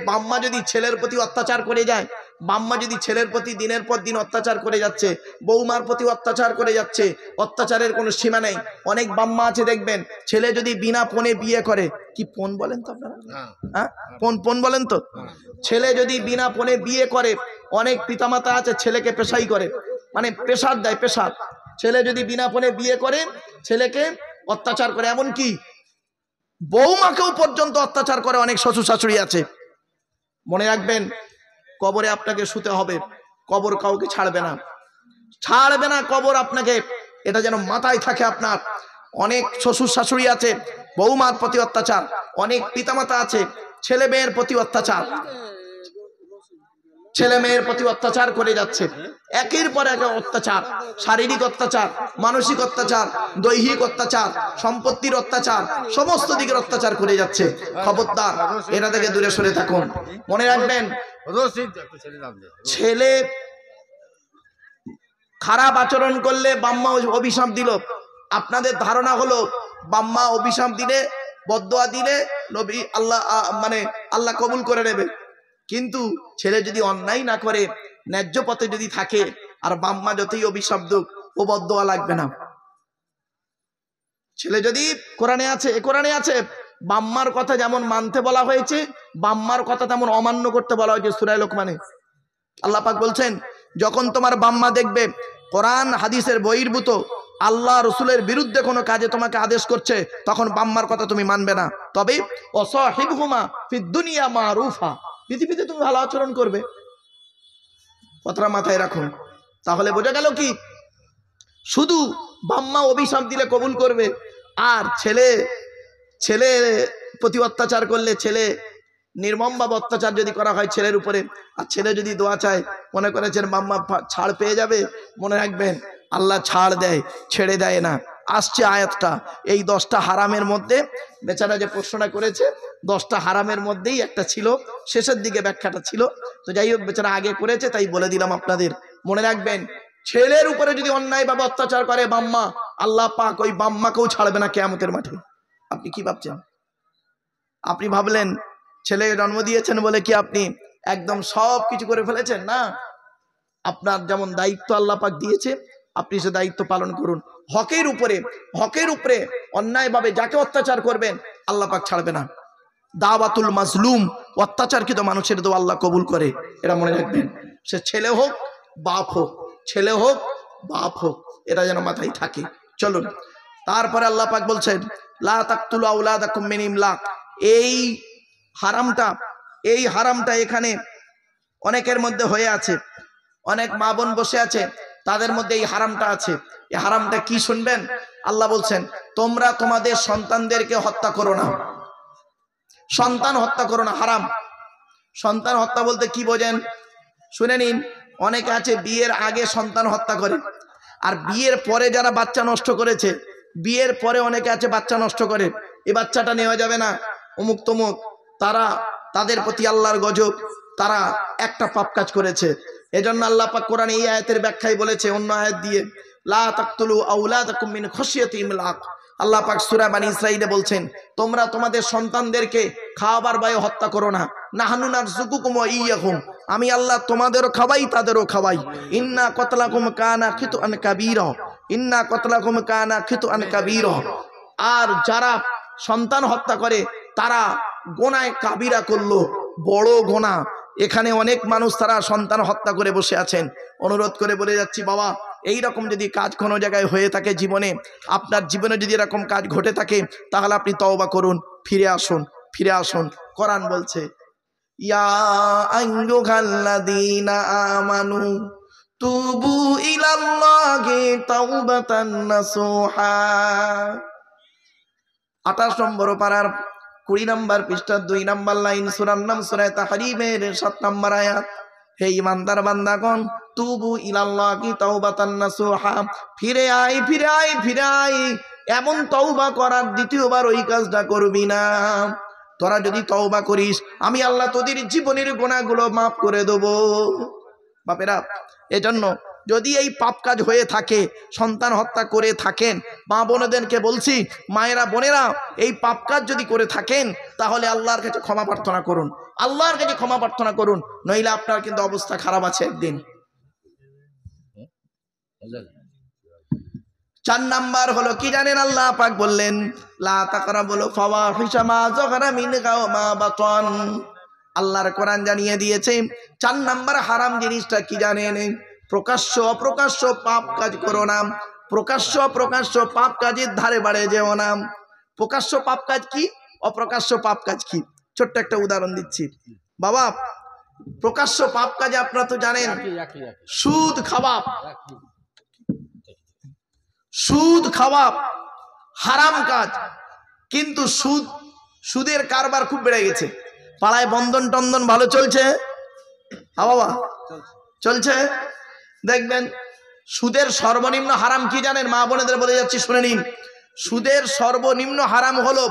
বাম্মা যদি ছেলের প্রতি অত্যাচার করে যায়, বাম্মা যদি ছেলের প্রতি দিনের পর দিন অত্যাচার করে যাচ্ছে, বৌমার প্রতি অত্যাচার করে যাচ্ছে, অত্যাচারের কোনো সীমা নেই। অনেক বাম্মা আছে দেখবেন ছেলে যদি বিনা পণে বিয়ে করে, কি পণ বলেন তো আপনারা? হ্যাঁ, পণ বলেন তো। ছেলে যদি বিনা পণে বিয়ে করে, অনেক পিতামাতা আছে ছেলেকে পেশাই করে, মানে পেশার দেয়, পেশার। ছেলে যদি বিনা পণে বিয়ে করে ছেলেকে অত্যাচার করে, এমনকি বৌমাকেও পর্যন্ত অত্যাচার করে অনেক শ্বশুর শাশুড়ি আছে। মনে রাখবেন কবরে আপনাকে শুতে হবে, কবর কাউকে ছাড়বে না কবর আপনাকে, এটা যেন মাথায় থাকে আপনার। অনেক শ্বশুর শাশুড়ি আছে বৌমার প্রতি অত্যাচার, অনেক পিতামাতা আছে ছেলে মেয়ের প্রতি অত্যাচার। ছেলে মেয়ের প্রতি অত্যাচার করে যাচ্ছে, একের পর এক অত্যাচার, শারীরিক অত্যাচার, মানসিক অত্যাচার, দৈহিক অত্যাচার, সম্পত্তির অত্যাচার, সমস্ত দিকের অত্যাচার করে যাচ্ছে। খবরদার, এটা থেকে দূরে সরে থাকুন। মনে রাখবেন, ছেলে খারাপ আচরণ করলে বাম্মা অভিশাপ দিল। আপনাদের ধারণা হলো বাম্মা অভিশাপ দিলে, বদদোয়া দিলে নবী আল্লাহ কবুল করে নেবে। কিন্তু ছেলে যদি অন্যায় না করে, ন্যায্য পথে যদি থাকে, আর বাম্মা যতই অভিশাপ দুক, ও বদদোয়া লাগবে না। ছেলে যদি কোরআনে আছে বাম্মার কথা যেমন মানতে বলা হয়েছে, বাম্মার কথা তেমন অমান্য করতে বলা হয়েছে সূরা লোকমানে। আল্লাহ পাক বলছেন, যখন তোমার বাম্মা দেখবে কোরআন হাদিসের বহির্ভূত আল্লাহ রসুলের বিরুদ্ধে কোনো কাজে তোমাকে আদেশ করছে, তখন বাম্মার কথা তুমি মানবে না। তবে ওয়াসাহিবহুমা ফিদ দুনিয়া মারুফা, পৃথিবীতে তুমি ভালো আচরণ করবে। কথাটা মাথায় রাখুন। তাহলে বোঝা গেল কি, শুধু বাম্মা অভিশাপ দিলে কবুল করবে, আর ছেলে প্রতি অত্যাচার করলে, ছেলে নির্মমভাবে অত্যাচার যদি করা হয় ছেলের উপরে, আর ছেলে যদি দোয়া চায়, মনে করেছেন বাম্মা ছাড় পেয়ে যাবে, মনে রাখবেন আল্লাহ ছাড় দেয়, ছেড়ে দেয় না। আসছে আয়াতটা, এই 10টা হারামের মধ্যে বেচারা যে প্রশ্নটা করেছে, 10টা হারামের মধ্যেই একটা ছিল, শেষের দিকে ব্যাখ্যাটা ছিল। তো যাই হোক, বেচারা আগে করেছে তাই বলে দিলাম আপনাদের। মনে রাখবেন, ছেলের উপরে যদি অন্যায়ভাবে অত্যাচার করে বাম্মা, আল্লাহ পাক ওই বাম্মাকেও ছাড়বে না কিয়ামতের মাঠে। আপনি কি ভাবছেন? আপনি ভাবলেন ছেলে জন্ম দিয়েছেন বলে কি আপনি একদম সব কিছু করে ফেলেছেন? না, আপনার যেমন দায়িত্ব আল্লাহ পাক দিয়েছে, আপনি সে দায়িত্ব পালন করুন। হকের উপরে অন্যায়ভাবে যাকে অত্যাচার করবেন, আল্লাহ পাক ছাড়বে না। দাওয়াতুল মাজলুম, অত্যাচারকৃত মানুষের দোয়া আল্লাহ কবুল করে, এটা মনে রাখবেন। সে ছেলে হোক বাপ হোক, ছেলে হোক বাপ হোক, এটা যেন মাথায় থাকে। চলুন, তারপরে আল্লাহ পাক বলছেন, লা তাকতুলু আওলাদাকুম মিন ইমলাক। এই হারামটা এখানে অনেকের মধ্যে হয়ে আছে, অনেক মা বোন বসে আছে, তাদের মধ্যে এই হারামটা আছে। এই হারামটা কি শুনবেন? আল্লাহ বলছেন, তোমরা তোমাদের সন্তানদেরকে হত্যা করো না। সন্তান হত্যা করো না, হারাম। সন্তান হত্যা বলতে কি বোঝেন শুনে নিন। অনেকে আছে বিয়ের আগে সন্তান হত্যা করে, আর বিয়ের পরে যারা বাচ্চা নষ্ট করেছে, বিয়ের পরে অনেকে আছে বাচ্চা নষ্ট করে, এই বাচ্চাটা নেওয়া যাবে না, অমুক তমুক, তাদের প্রতি আল্লাহর গজব, তারা একটা পাপ কাজ করেছে। এজন্য আল্লাহ পাক কোরআনে এই আয়াতের ব্যাখ্যায় বলেছে অন্য আয়াত দিয়ে, লা তাকতুলু আওলাদাকুম মিন খাশিয়াতি ইমলাক। আল্লাহ পাক সূরা বানী ইসরাঈলে বলছেন, তোমরা তোমাদের সন্তানদেরকে খাওয়াবার ভয়ে হত্যা করো না। নাহনু নারযুকুকুম ওয়া ইয়্যাহুম, আমি আল্লাহ তোমাদেরও খাওয়াই তাদেরও খাওয়াই। ইন্না কতলাকুম কানা খিতুআন কাবীরা, ইন্না কতলাকুম কানা খিতুআন কাবীরা। আর যারা সন্তান হত্যা করে তারা গোনায় কাবিরা করলো, বড় গোনা। এখানে অনেক মানুষ তারা সন্তান হত্যা করে বসে আছেন। অনুরোধ করে বলে যাচ্ছি, বাবা, এই রকম যদি কাজ কোনো জায়গায় হয়ে থাকে জীবনে, আপনার জীবনে যদি এরকম কাজ ঘটে থাকে, তাহলে আপনি তওবা করুন, ফিরে আসুন। কোরআন বলছে, ইয়া আইয়ুহাল্লাযীনা আমানু তুবু ইলাল্লাহি তাওবাতান নাসুহা। 28 নম্বর পারার 20 নম্বর পৃষ্ঠার 2 নম্বর লাইন, সূরার নাম সূরা তাহরিমের 7 নম্বর আয়াত। হে ঈমানদার বান্দাগণ, তুবু ইলাল্লাহি তাওবাতান নাসুহা, ফিরে আয়। এমন তওবা করার দ্বিতীয়বার ওই কাজটা করবি না। তোরা যদি তওবা করিস, আমি আল্লাহ তোদের জীবনের গুনাহগুলো মাফ করে দেব। বাপেরা, এজন্য যদি এই পাপ কাজ হয়ে থাকে, সন্তান হত্যা করে থাকেন, মা বোনদেরকে বলছি, মায়েরা বোনেরা, এই পাপ কাজ যদি করে থাকেন, তাহলে আল্লাহর কাছে ক্ষমা প্রার্থনা করুন, নইলে আপনার কিন্তু অবস্থা খারাপ আছে একদিন। 4 নাম্বার হলো কি জানেন? আল্লাহ পাক বললেন, লা তাকরাবুল ফাওয়াহিশা মা যাহারা মিনহা ওয়া মা বাতান। আল্লাহর কোরআন জানিয়ে দিয়েছে 4 নাম্বার হারাম জিনিসটা কি জানেন? প্রকাশ্য অপ্রকাশ্য পাপ কাজ করো না। প্রকাশ্য অপ্রকাশ্য পাপ কাজের ধারে বাড়ে যেও না। প্রকাশ্য পাপ কাজ কি, অপ্রকাশ্য পাপ কাজ কি? ছোট্ট একটা উদাহরণ দিচ্ছি বাবা। প্রকাশ্য পাপ কাজে আপনারা তো জানেন, সুদ খাওয়া হারাম কাজ। কিন্তু সুদের কারবার খুব বেড়ে গেছে। পাড়ায় বন্ধন টন্দন ভালো চলছে, বাবা চলছে। দেখবেন সুদের সর্বনিম্ন হারাম কি জানেন? মা বোনেদের বলে যাচ্ছি, শুনে নিন। সুদের সর্বনিম্ন হারাম হলো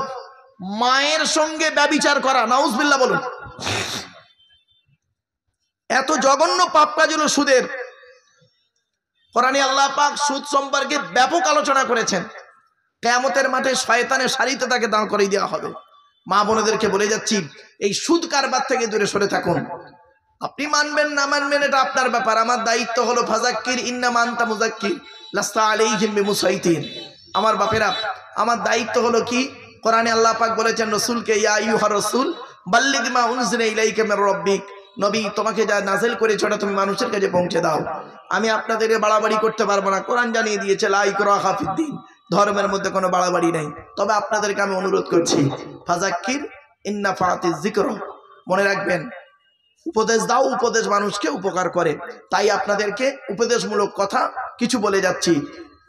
মায়ের সঙ্গে ব্যভিচার করা। নাউজুবিল্লাহ বলুন। এত জঘন্য পাপ কাজ হলো সুদের। কোরআনে আল্লাহ পাক সুদ সম্পর্কে ব্যাপক আলোচনা করেছেন। কিয়ামতের মাঠে শয়তানের সারিতে তাকে দাঁড় করিয়ে দেওয়া হবে। মা বোনেদেরকে বলে যাচ্ছি, এই সুদ কারবার থেকে দূরে সরে থাকুন। আপনি মানবেন না মানবেন এটা আপনার ব্যাপার। আমার দায়িত্ব হলো ফাযাক্কির ইন্নামা আনতা মুযাক্কির লাস্তা আলাইহিম বিমুসাইতির। আমার বাপেরা, আমার দায়িত্ব হলো কি? কোরআনে আল্লাহ পাক বলেছেন রাসূলকে, ইয়া আইয়ুহার রাসূল বাল্লিগ মা উনজিলা ইলাইকা মির রাব্বিক, নবী তোমাকে যা নাযিল করেছে ওটা তুমি মানুষের কাছে পৌঁছে দাও। আমি আপনাদেরকে বাড়াবাড়ি করতে পারবো না। কোরআন জানিয়ে দিয়েছে লা ইকরাহা ফিদ্দিন, ধর্মের মধ্যে কোনো বাড়াবাড়ি নাই। তবে আপনাদেরকে আমি অনুরোধ করছি, ফাযাক্কির ইন্না ফাতিয যিকর। মনে রাখবেন, উপদেশ দাও, উপদেশ মানুষকে উপকার করে। তাই আপনাদেরকে উপদেশমূলক কথা কিছু বলে যাচ্ছি,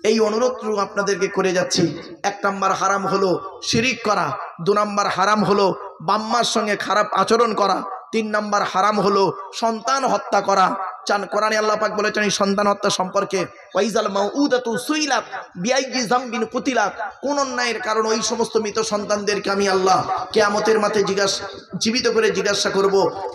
এই অনুরোধটুকু আপনাদেরকে করে যাচ্ছি। 1 নাম্বার হারাম হলো শিরিক করা। 2 নাম্বার হারাম হলো বাম্মার সঙ্গে খারাপ আচরণ করা। 3 নাম্বার হারাম হলো সন্তান হত্যা করা। কোরআনে আল্লাহ পাক বলেছেন এই সন্তান হত্যা সম্পর্কে, ওয়াইজাল মাউউদাতু সুইলাত বিআইয়ি যামবিন কুতিলাত। কোন অন্যায়ের কারণে ওই সমস্ত মৃত সন্তানদেরকে আমি আল্লাহ কিয়ামতের মাঠে জীবিত করে জিজ্ঞাসা করব,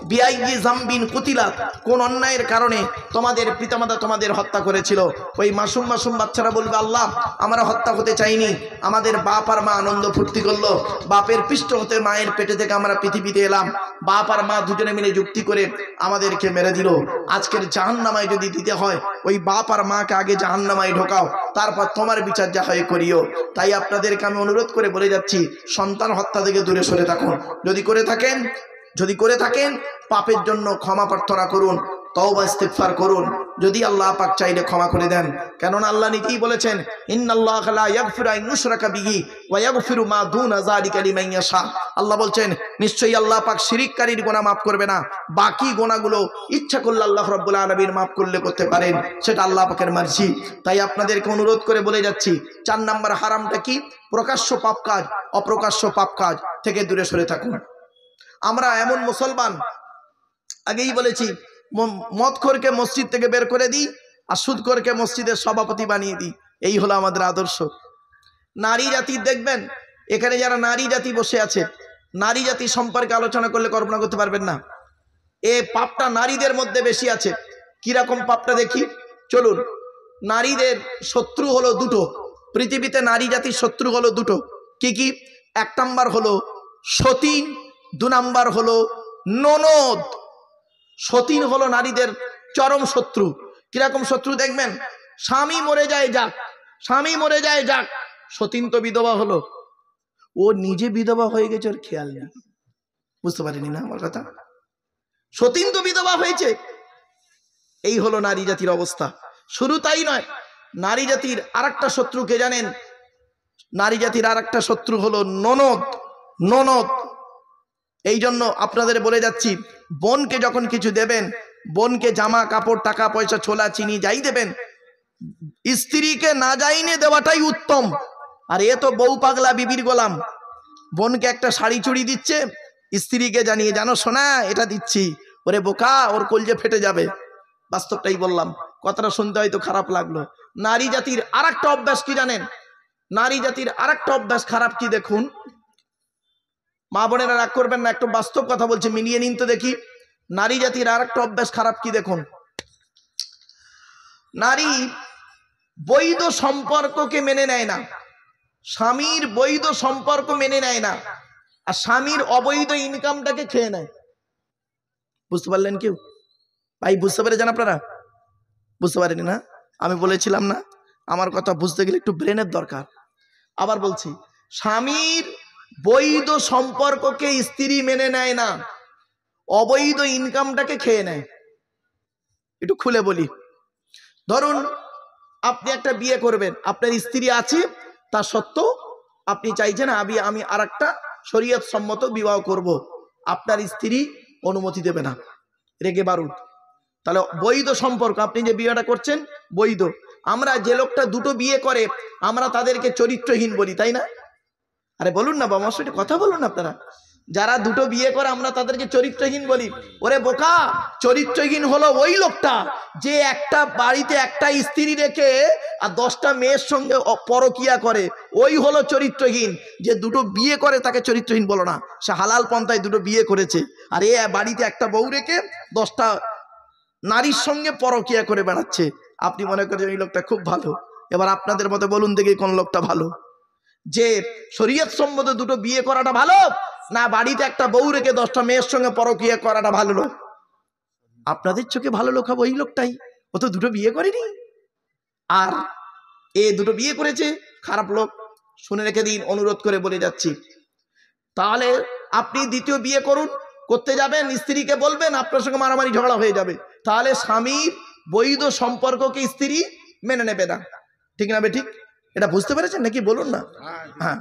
বিআইয়ি যামবিন কুতিলাত, কোন অন্যায়ের কারণে তোমাদের পিতামাতা তোমাদের হত্যা করেছিল। ওই মাসুম বাচ্চারা বলবে, আল্লাহ আমরা হত্যা হতে চাইনি, আমাদের বাপ আর মা আনন্দ ফুর্তি করলো, বাপের পৃষ্ঠ হতে মায়ের পেটে থেকে আমরা পৃথিবীতে এলাম, বাপ আর মা দুজনে মিলে যুক্তি করে আমাদেরকে মেরে দিল। আজকের জাহান্নামায় যদি দিতে হয়, ওই বাপ আর মাকে আগে জাহান্নামায় ঢোকাও, তারপর তোমার বিচার যা হয় করিও। তাই আপনাদেরকে আমি অনুরোধ করে বলে যাচ্ছি, সন্তান হত্যা থেকে দূরে সরে থাকুন। যদি করে থাকেন পাপের জন্য ক্ষমা প্রার্থনা করুন, তওবা ইস্তিগফার করুন। যদি আল্লাহ পাক চাইলে ক্ষমা করে দেন, কেননা আল্লাহ নিজেই বলেছেন ইন্নাল্লাহা লা ইয়াগফিরু আন ইউশরাকা বিহি ওয়া ইয়াগফিরু মা দুনা যালিকা লিমান ইয়াশা। আল্লাহ বলছেন নিশ্চয়ই আল্লাহ পাক শিরিককারীর গুনাহ মাফ করবে না, বাকি গুনাহগুলো ইচ্ছা করলে আল্লাহ রাব্বুল আলামিন মাফ করলে করতে পারেন, সেটা আল্লাহ পাকের মার্জি। তাই আপনাদেরকে অনুরোধ করে বলে যাচ্ছি, 4 নাম্বার হারামটা কি? প্রকাশ্য পাপ কাজ, অপ্রকাশ্য পাপ কাজ থেকে দূরে সরে থাকুন। আমরা এমন মুসলমান, আগেই বলেছি, মদখোরকে মসজিদ থেকে বের করে দিই আর সুদখোরকে মসজিদের সভাপতি বানিয়ে দিই। এই হলো আমাদের আদর্শ। নারী জাতির দেখবেন, এখানে যারা নারী জাতি বসে আছে, নারী জাতি সম্পর্কে আলোচনা করলে কল্পনা করতে পারবেন না। এ পাপটা নারীদের মধ্যে বেশি আছে। কিরকম পাপটা দেখি চলুন। নারীদের শত্রু হলো 2টো, পৃথিবীতে নারী জাতির শত্রু হলো 2টো। কি কি? 1 নাম্বার হলো সতীন, 2 নাম্বার হলো ননদ। সতীন হলো নারীদের চরম শত্রু। কিরকম শত্রু দেখবেন, স্বামী মরে যায় যাক, সতীন তো বিধবা হলো, ও নিজে বিধবা হয়ে গেছে, ওর খেয়াল নেই। বুঝতে পারেনি না আমার কথা? সতীন তো বিধবা হয়েছে। এই হলো নারী জাতির অবস্থা। শুরু তাই নয়, নারী জাতির আরেকটা শত্রু কে জানেন? নারী জাতির আরেকটা শত্রু হলো ননদ। এই জন্য আপনাদের বলে যাচ্ছি, বোনকে যখন কিছু দেবেন, বোনকে জামা কাপড় টাকা পয়সা ছোলা চিনি যাই দেবেন, স্ত্রীকে না যাইনে দেওয়াটাই উত্তম। আর এ তো বউ পাগলা বিবির গোলাম। বোনকে একটা শাড়ি চুড়ি দিচ্ছে, স্ত্রীকে জানিয়ে, জানো সোনা এটা দিচ্ছি, ওরে বোকা, ওর কলজে ফেটে যাবে। বাস্তবটাই বললাম, কথাটা শুনতে হয়তো খারাপ লাগলো। নারী জাতির আরেকটা অভ্যাস কি জানেন? নারী জাতির আরেকটা অভ্যাস খারাপ কি দেখুন। মা বোনেরা রাগ করবেন না, একটু বাস্তব কথা বলছি, মিলিয়ে নিন তো দেখি। নারী জাতির আরেকটা অভ্যাস খারাপ কি দেখুন। নারী বৈধ সম্পর্ককে মেনে নেয় না, স্বামীর বৈধ সম্পর্ক মেনে নেয় না, আর স্বামীর অবৈধ ইনকামটাকে খেয়ে নেয়। বুঝতে পারলেন কেউ? ভাই বুঝতে পেরেছেন আপনারা? বুঝতে পারেনি না? আমি বলেছিলাম না, আমার কথা বুঝতে গেলে একটু ব্রেনের দরকার। আবার বলছি, স্বামীর বৈধ সম্পর্ককে স্ত্রী মেনে নেয় না, অবৈধ ইনকামটাকে খেয়ে নেয়। একটু খুলে বলি। ধরুন আপনি একটা বিয়ে করবেন, আপনার স্ত্রী আছে, তা সত্ত্বেও আপনি চাইছেন আমি আরেকটা শরীয়ত সম্মত বিবাহ করব, আপনার স্ত্রী অনুমতি দেবে না, রেগে বারুদ। তাহলে বৈধ সম্পর্ক, আপনি যে বিয়েটা করছেন বৈধ। আমরা যে লোকটা 2টো বিয়ে করে, আমরা তাদেরকে চরিত্রহীন বলি, তাই না? আরে বলুন না বাবা, সেটা কথা বলুন আপনারা। যারা দুটো বিয়ে করে আমরা তাদেরকে চরিত্রহীন বলি। ওরে বোকা, চরিত্রহীন হলো ওই লোকটা যে একটা বাড়িতে একটা স্ত্রী রেখে আর 10টা মেয়ের সঙ্গে পরকিয়া করে, ওই হলো চরিত্রহীন। যে দুটো বিয়ে করে তাকে চরিত্রহীন বলো না, সে হালাল পন্থায় দুটো বিয়ে করেছে। আর এ বাড়িতে একটা বউ রেখে 10টা নারীর সঙ্গে পরকিয়া করে বেড়াচ্ছে। আপনি মনে করেন এই লোকটা খুব ভালো। এবার আপনাদের মতে বলুন দেখি কোন লোকটা ভালো? যে শরীয়ত সম্মত দুটো বিয়ে করাটা ভালো, না বাড়িতে একটা বউ রেখে 10টা মেয়ের সঙ্গে পরকিয়া করাটা ভালো লোক? আপনাদের চোখে ভালো লোক হবে ওই লোকটাই, ও তো দুটো বিয়ে করেনি। আর এ দুটো বিয়ে করেছে, খারাপ লোক। শুনে রেখে দিন, অনুরোধ করে বলে যাচ্ছি। তাহলে আপনি দ্বিতীয় বিয়ে করুন, করতে যাবেন, স্ত্রীকে বলবেন, আপনার সঙ্গে মারামারি ঝগড়া হয়ে যাবে। তাহলে স্বামীর বৈধ সম্পর্ককে স্ত্রী মেনে নেবে না, ঠিক না? ঠিক, এটা বুঝতে পেরেছেন নাকি বলুন না? হ্যাঁ,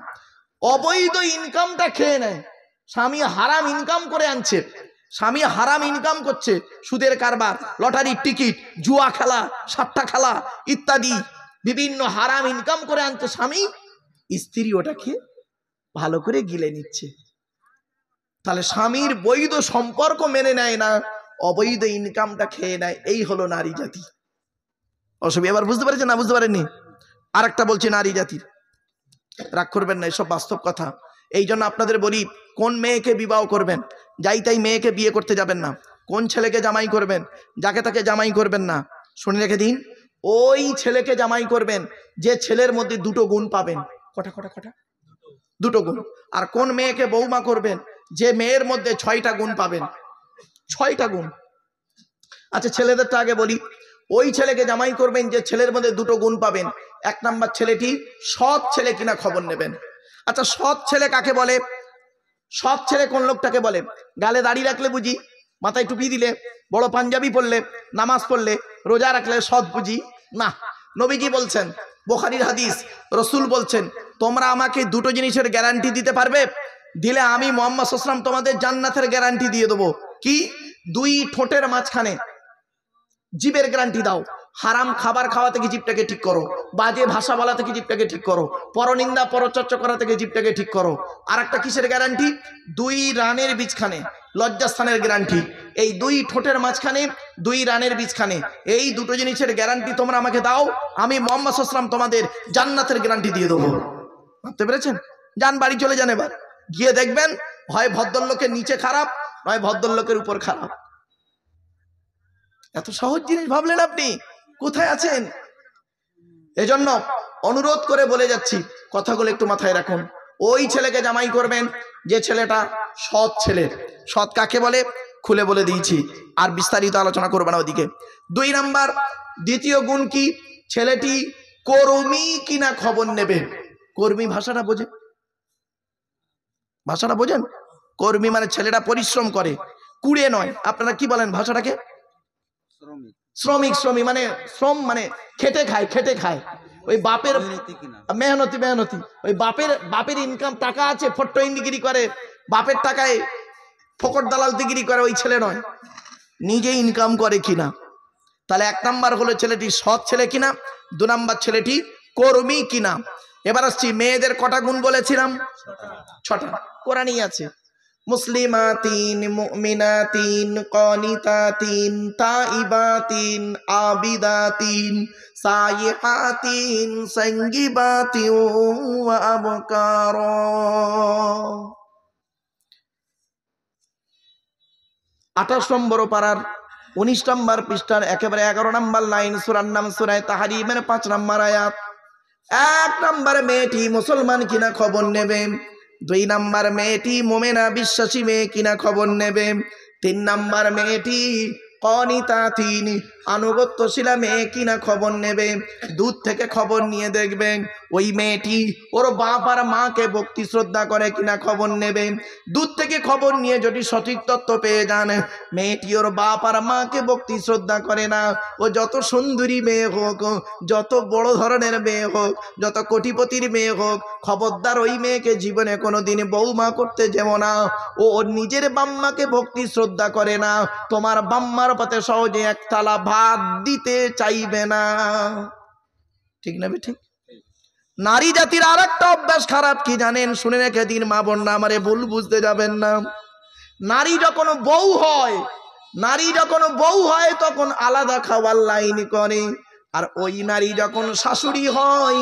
অবৈধ ইনকামটা খেয়ে নেয়। স্বামী হারাম ইনকাম করে আনছে, স্বামী হারাম ইনকাম করছে, সুদের কারবার, লটারির টিকিট, জুয়া খেলা, সাট্টা খেলা ইত্যাদি বিভিন্ন হারাম ইনকাম করে আনছে স্বামী, স্ত্রী ওটাকে ভালো করে গিলে নিচ্ছে। তাহলে স্বামীর বৈধ সম্পর্ক মেনে নেয় না, অবৈধ ইনকামটা খেয়ে নেয়। এই হলো নারী জাতি। অসুবিধা এবার বুঝতে পারছেন না? বুঝতে পারেননি? আর একটা বলছি নারী জাতির, রাগ করবেন না, এসব বাস্তব কথা। এই জন্য আপনাদের বলি, কোন মেয়েকে বিবাহ করবেন, যাই তাই মেয়েকে বিয়ে করতে যাবেন না। কোন ছেলেকে জামাই করবেন, যাকে তাকে জামাই করবেন না। শুনে রেখে দিন, ওই ছেলেকে জামাই করবেন যে ছেলের মধ্যে দুটো গুণ পাবেন। কটা কটা কটা? দুটো গুণ। আর কোন মেয়েকে বৌমা করবেন যে মেয়ের মধ্যে 6টা গুণ পাবেন। 6টা গুণ। আচ্ছা, ছেলেদেরটা আগে বলি। ওই ছেলেকে জামাই করবেন যে ছেলের মধ্যে দুটো গুণ পাবেন। 1 নাম্বার, ছেলেটি সৎ ছেলে কিনা খবর নেবেন। আচ্ছা, সৎ ছেলে কাকে বলে? সৎ ছেলে কোন লোকটাকে বলে? গালে দাড়ি রাখলে বুঝি, মাথায় টুপি দিলে, বড় পাঞ্জাবি পরলে, নামাজ পড়লে, রোজা রাখলে সৎ বুঝি? না। নবীজি বলছেন, বুখারীর হাদিস, রসুল বলছেন, তোমরা আমাকে দুটো জিনিসের গ্যারান্টি দিতে পারবে? দিলে আমি মুহাম্মদ সাল্লাল্লাহু আলাইহি ওয়াসাল্লাম তোমাদের জান্নাতের গ্যারান্টি দিয়ে দেবো। কি? 2 ঠোঁটের মাঝখানে জিভের গ্যারান্টি দাও। হারাম খাবার খাওয়া থেকে জিভটাকে ঠিক করো, বাজে ভাষা বলা থেকে জিভটাকে ঠিক করো, পরনিন্দা পরচর্চা করা থেকে জিভটাকে ঠিক করো। আর একটা কিসের গ্যারান্টি? 2 রানের বীজখানে, লজ্জাস্থানের গ্যারান্টি। এই 2 ঠোঁটের মাঝখানে, 2 রানের বীজখানে, এই দুটো জিনিসের গ্যারান্টি তোমরা আমাকে দাও, আমি মুহাম্মদ সাল্লাল্লাহু আলাইহি ওয়াসাল্লাম তোমাদের জান্নাতের গ্যারান্টি দিয়ে দেবো। ভাবতে পেরেছেন? যান, বাড়ি চলে যান। এবার গিয়ে দেখবেন, হয় ভদ্রলোকের নিচে খারাপ, নয় ভদ্রলোকের উপর খারাপ। এত সহজ জিনিস ভাবলেন আপনি? কোথায় আছেন? এজন্য অনুরোধ করে বলে যাচ্ছি, কথাগুলো একটু মাথায় রাখুন। ওই ছেলেকে জামাই করবেন যে ছেলেটা সৎ ছেলে। সৎ কাকে বলে খুলে বলে দিয়েছি, আর বিস্তারিত আলোচনা করবে না ওদিকে। 2 নাম্বার, দ্বিতীয় গুণ কি? ছেলেটি কর্মী কিনা খবর নেবে। কর্মী ভাষাটা বোঝেন? ভাষাটা বোঝেন? কর্মী মানে ছেলেটা পরিশ্রম করে, কুড়ে নয়। আপনারা কি বলেন ভাষাটাকে? শ্রমিক। শ্রমিক মানে শ্রম, মানে খেটে খায়, খেটে খায়। ওই বাপের মেহনতি, মেহনতি। ওই বাপের ইনকাম টাকা আছে, ফট্টো ইন্ডিগিরি করে, বাপের টাকায় ফকট দালাল দিগিরি করে, ওই ছেলে নয়। নিজে ইনকাম করে কিনা। তাহলে 1 নাম্বার হলো ছেলেটি সৎ ছেলে কিনা, 2 নাম্বার ছেলেটি কর্মী কিনা। এবার আসছি, মেয়েদের কটা গুণ বলেছিলাম? 6টা। কোরআনই আছে, মুসলিমাতিন, মুমিনাতিন, কানিতাতিন, তাইবাতিন, আবিদাতিন, সাইহাতিন, সাঙ্গিবাতিন ওয়া আবকার। 28 নম্বর পারার 19 নম্বর পৃষ্ঠার একেবারে 11 নম্বর লাইন, সূরার নাম সূরা তাহরিমের 5 নম্বর আয়াত। 1 নম্বর, মেয়েটি মুসলমান কিনা খবর নেবে। 2 নাম্বার, মেয়েটি মুমিনা বিশ্বাসী মেয়ে কিনা খবর নেবে। 3 নাম্বার, মেয়েটি কানিতাতিন, আনুগত্যশীলা মেয়ে কিনা খবর নেবে। দূর থেকে খবর নিয়ে দেখবেন ওই মেয়েটি ওর বাপ আর মাকে ভক্তি শ্রদ্ধা করে কিনা খবর নেবে। দূর থেকে খবর নিয়ে যদি সঠিক তথ্য পেয়ে যান মেয়েটি ওর বাপ আর মাকে ভক্তি শ্রদ্ধা করে না, ও যত সুন্দরী মেয়ে হোক, যত বড় ধরনের মেয়ে হোক, যত কোটিপতির মেয়ে হোক, খবরদার ওই মেয়েকে জীবনে কোনোদিন বৌমা করতে যেও না। ও ওর নিজের বাম্মাকে ভক্তি শ্রদ্ধা করে না, তোমার বাম্মার পাতে সহজে 1 থালা ভাত দিতে চাইবে না। ঠিক না? ঠিক। নারী জাতির আর একটা অভ্যাস খারাপ কি জানেন? শুনে রেখে দিন মা বোনরা, আমারে ভুল বুঝতে যাবেন না। নারী যখন বউ হয় তখন আলাদা খাওয়ার লাইন করে, আর ওই নারী যখন শাশুড়ি হয়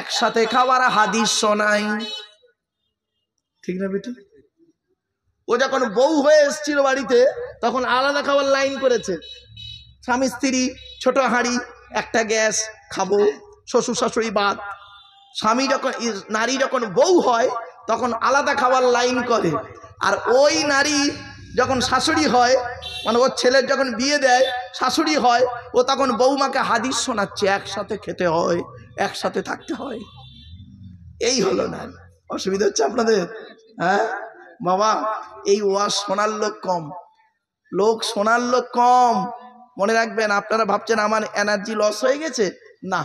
একসাথে খাওয়ার হাদিস শোনায়। ঠিক না বেটি? ও যখন বউ হয়ে এসেছিল বাড়িতে তখন আলাদা খাওয়ার লাইন করেছে। স্বামী স্ত্রী ছোট হাঁড়ি, একটা গ্যাস, খাবো, শ্বশুর শাশুড়ি বাদ। নারী যখন বউ হয় তখন আলাদা খাওয়ার লাইন করে, আর ওই নারী যখন শাশুড়ি হয়, মানে ওর ছেলের যখন বিয়ে দেয় শাশুড়ি হয়, ও তখন বৌমাকে হাদিস শোনাচ্ছে, একসাথে খেতে হয়, একসাথে থাকতে হয়। এই হলো না। অসুবিধা হচ্ছে আপনাদের? হ্যাঁ বাবা, এই ওয়াজ শোনার লোক কম। মনে রাখবেন, আপনারা ভাবছেন আমার এনার্জি লস হয়ে গেছে, না।